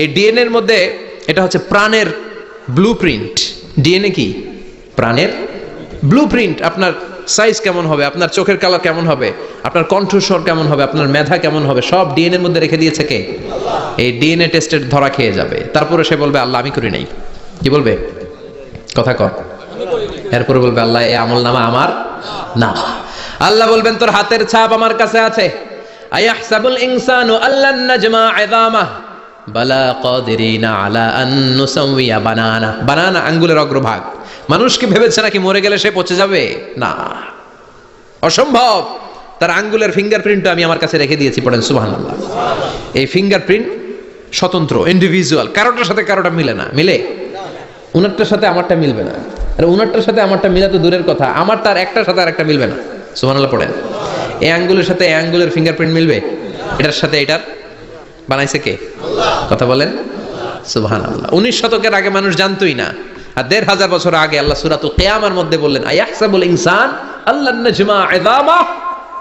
এই ডিএনএ এর মধ্যে এটা হচ্ছে প্রাণের ব্লুপ্রিন্ট। ডিএনএ কি? প্রাণের ব্লুপ্রিন্ট। আপনার সাইজ কেমন হবে, আপনার চোখের কালার কেমন হবে, আপনার কণ্ঠস্বর কেমন হবে, আপনার মেধা কেমন হবে, সব ডিএনএ এর মধ্যে রেখে দিয়েছে কে? এই ডিএনএ টেস্টের ধরা খেয়ে যাবে। তারপরে সে বলবে আল্লাহ আমি করি নাই। কি বলবে? কথা কর। এরপরে বলবে আল্লাহ এই আমলনামা আমার না। আল্লাহ বলবেন তোর হাতের ছাপ আমার কাছে আছে। আয়াহসাবুল ইনসানু আল্লান নাজমা ইযামা। বালা কাদিরিনা আলা আন নুসাউইয়া বানানা। বানানা আঙ্গুলের অগ্রভাগ। মানুষকে ভেবেছে নাকি মরে গেলে সে পচে যাবে? না, অসম্ভব। তার আঙ্গুলের ফিঙ্গারপ্রিন্ট আমি আমার কাছে রেখে দিয়েছি, পড়েন সুবহানাল্লাহ। এই ফিঙ্গারপ্রিন্ট স্বতন্ত্র, ইন্ডিভিজুয়াল, কারোটার সাথে কারোটা মিলে না। মিলে? উনারটার সাথে আমারটা মিলবে না, আর উনারটার সাথে আমারটা মিলা তো দূরের কথা, আমারটা আর একটার সাথে আরেকটা মিলবে না। সুবহানাল্লাহ পড়েন। এই আঙ্গুলের সাথে এই আঙ্গুলের ফিঙ্গারপ্রিন্ট মিলবে? এটার সাথে এটার বানাইছে কে? কথা বলেন সুবহানাল্লাহ। 19 শতকের আগে মানুষ জানতোই না, আর 1500 বছর আগে আল্লাহ সূরাতুল কিয়ামার মধ্যে বললেন, আয়াহসাবুল ইনসান আল্লান নাজমা ইযামা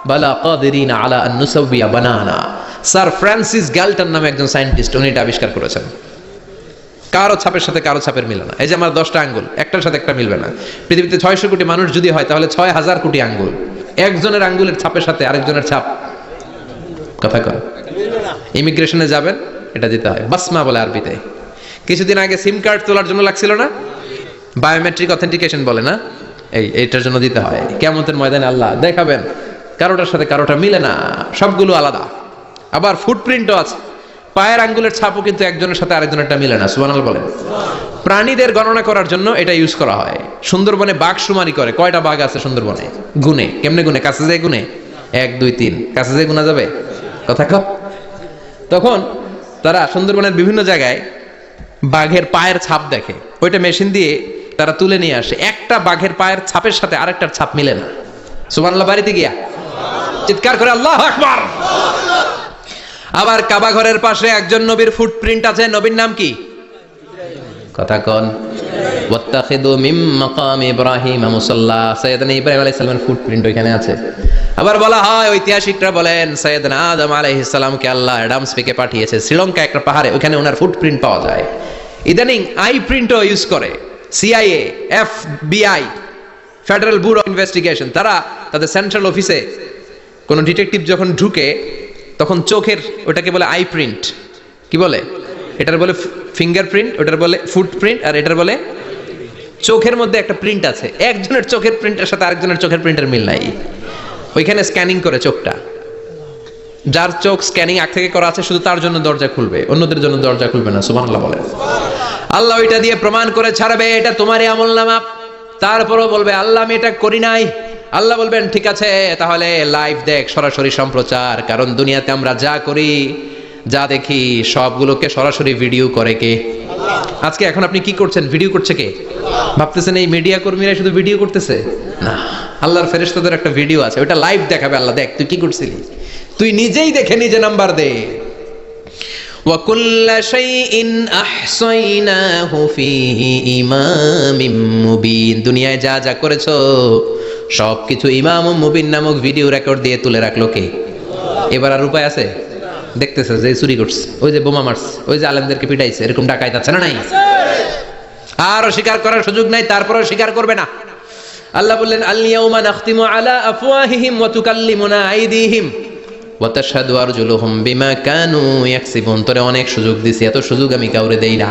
বালা কাদিরিনা আলা আন নুসাউইয়া বানানা। স্যার ফ্রান্সিস গ্যালটন নামে একজন সায়েন্টিস্ট, উনি এটা আবিষ্কার করেছেন। কারো ছাপের সাথে কারো ছাপের মিলে না। এই যে আমার 10টা আঙ্গুল, একটার সাথে একটা মিলবে না। পৃথিবীতে 600 কোটি মানুষ যদি হয় তাহলে 6000 কোটি আঙ্গুল, একজনের আঙ্গুলের ছাপের সাথে আরেকজনের ছাপ, কথা কয়, ইমিগ্রেশনে যাবেন এটা দিতে হয়, বাসমা বলে আরবিতে। কিছুদিন আগে সিম কার্ড তোলার জন্য লাগছিল না, বায়োমেট্রিক অথেন্টিকেশন বলে না, এইটার জন্য দিতে হয়। কিয়ামতের ময়দানে আল্লাহ দেখাবেন কারোটার সাথে কারোটা মিলে না, সবগুলো আলাদা। আবার ফুটপ্রিন্টও আছে, পায়ের আঙ্গুলের ছাপও কিন্তু একজনের সাথে আরেকজনেরটা মিলে না। সুবহানাল্লাহ বলেন। প্রাণীদের গণনা করার জন্য এটা ইউজ করা হয়। সুন্দরবনে বাঘ শুমারি করে, কয়টা বাঘ আছে সুন্দরবনে গুনে, কেমনে গুনে? কাছে যায় গুনে, 1 2 3, কাছে যায় গুনা যাবে? কথা কও। তখন তারা সুন্দরবনের বিভিন্ন জায়গায় বাঘের পায়ের ছাপ দেখে, ওইটা মেশিন দিয়ে তারা তুলে নিয়ে আসে। একটা বাঘের পায়ের ছাপের সাথে আরেকটার ছাপ মিলে না। সুবহানাল্লাহ বাড়িতে গিয়া চিৎকার করে আল্লাহু আকবার। আবার কাবা ঘরের পাশে একজন নবীর ফুটপ্রিন্ট আছে। নবীর নাম কি? কথা কোন। ওয়াত্তাখিদু মিন মাকাম ইব্রাহিম মুসাল্লা, সাইয়েদনা ইব্রাহিম আলাইহিস সালামের ফুটপ্রিন্ট ওইখানে আছে। আবার বলা হয়, ঐতিহাসিকরা বলেন, সাইয়েদনা আদম আলাইহিস সালামকে আল্লাহ অ্যাডামস পেকে পাঠিয়েছে শ্রীলঙ্কা একটা পাহাড়ে, ওখানে ওনার ফুটপ্রিন্ট পাওয়া যায়। ইদানিং আই প্রিন্টও ইউজ করে CIA, FBI, federal bureau of investigation. তারা তাদের সেন্ট্রাল অফিসে কোন ডিটেকটিভ যখন ঢুকে তখন চোখের, ওটাকে বলে আই প্রিন্ট, কি বলে? এটার বলে ফিঙ্গারপ্রিন্ট, ওটার বলে ফুটপ্রিন্ট, আর এটার বলে চোখের মধ্যে একটা প্রিন্ট আছে। একজনের চোখের প্রিন্টের সাথে আরেকজনের চোখের প্রিন্টের মিল নাই। ওইখানে স্ক্যানিং করে চোখটা, যার চোখ স্ক্যানিং আগ থেকে করা আছে শুধু তার জন্য দরজা খুলবে, অন্যদের জন্য দরজা খুলবে না। সুবহানাল্লাহ বলে। আল্লাহ ওইটা দিয়ে প্রমাণ করে ছাড়বে এটা তোমারই আমলনামা। তারপরও বলবে আল্লাহ আমি এটা করি নাই। আল্লাহ বলবেন ঠিক আছে, তাহলে লাইভ দেখ, সরাসরি সম্প্রচার। কারণ দুনিয়াতে আমরা যা করি, যা দেখি, সবগুলোকে সরাসরি ভিডিও করে কে? আজকে এখন আপনি কি করছেন? ভিডিও করছে কে? ভাবতেছেন এই মিডিয়া কর্মীরা শুধু ভিডিও করতেছে? না, আল্লাহর ফেরেশতাদের একটা ভিডিও আছে, ওটা লাইভ দেখাবে। আল্লাহ দেখ তুই কি করছিলি, তুই নিজেই দেখে নিজে নাম্বার দে। ওয়া কুল্লা শাইইন আহসাইনাহু ফি ইমামিম মুবিন। দুনিয়ায় যা যা করেছো সবকিছু ইমাম মুবিন নামক ভিডিও রেকর্ড দিয়ে তুলে রাখলো কে? এবার আর উপায় আছে? দেখতেছে যে চুরি করছে, ওই যে বোমা মারছে, ওই যে আলেমদেরকে পিটাইছে, এরকম ডাকাইত আছে না নাই? আর স্বীকার করার সুযোগ নাই, তারপরেও স্বীকার করবে না। আল্লাহ বললেন আল ইয়াউমা নাখতিমু আলা আফওয়াহিহিম ওয়া তুকাল্লিমুনা আইদিহিম ওয়া তাশহাদু আরজুলুহুম বিমা কানু ইয়াকসিবুন। তোরে অনেক সুযোগ দিছি, এত সুযোগ আমি কাউরে দেই না,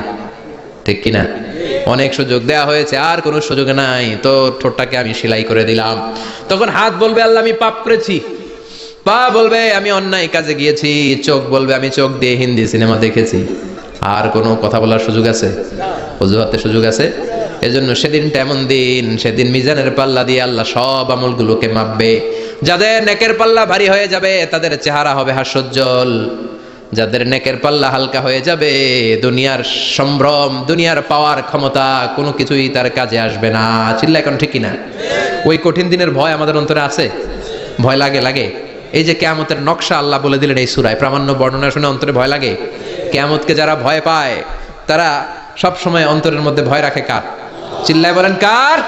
ঠিক কি না? অনেক সুযোগ দেয়া হয়েছে, আর কোনো সুযোগ নাই, তো ঠোঁটটাকে আমি সেলাই করে দিলাম। তখন হাত বলবে আল্লাহ আমি পাপ করেছি, পা বলবে আমি অন্যায় কাজে গিয়েছি, চোখ বলবে আমি চোখ দিয়ে হিন্দি সিনেমা দেখেছি। আর কোনো কথা বলার সুযোগ আছে? অজুহাতের সুযোগ আছে? এজন্য সেদিনটা এমন দিন, সেদিন মিজানের পাল্লা দিয়ে আল্লাহ সব আমলগুলোকে মাপবে। যাদের নেকের পাল্লা ভারী হয়ে যাবে তাদের চেহারা হবে হাস্যোজ্জ্বল, যাদের নেকের পাল্লা হালকা হয়ে যাবে দুনিয়ার সম্ভ্রম, দুনিয়ার পাওয়ার ক্ষমতা কোনো কিছুই তার কাজে আসবে না। চিল্লা এখন ঠিক কিনা? ওই কঠিন দিনের ভয় আমাদের অন্তরে আছে? ভয় লাগে? লাগে। এই যে কিয়ামতের নকশা আল্লাহ বলে দিলেন এই সূরায়, প্রামাণ্য বর্ণনা শুনে অন্তরে ভয় লাগে? কিয়ামতকে যারা ভয় পায় তারা সব সময় অন্তরের মধ্যে ভয় রাখে কার? চিল্লায় বলেন কার?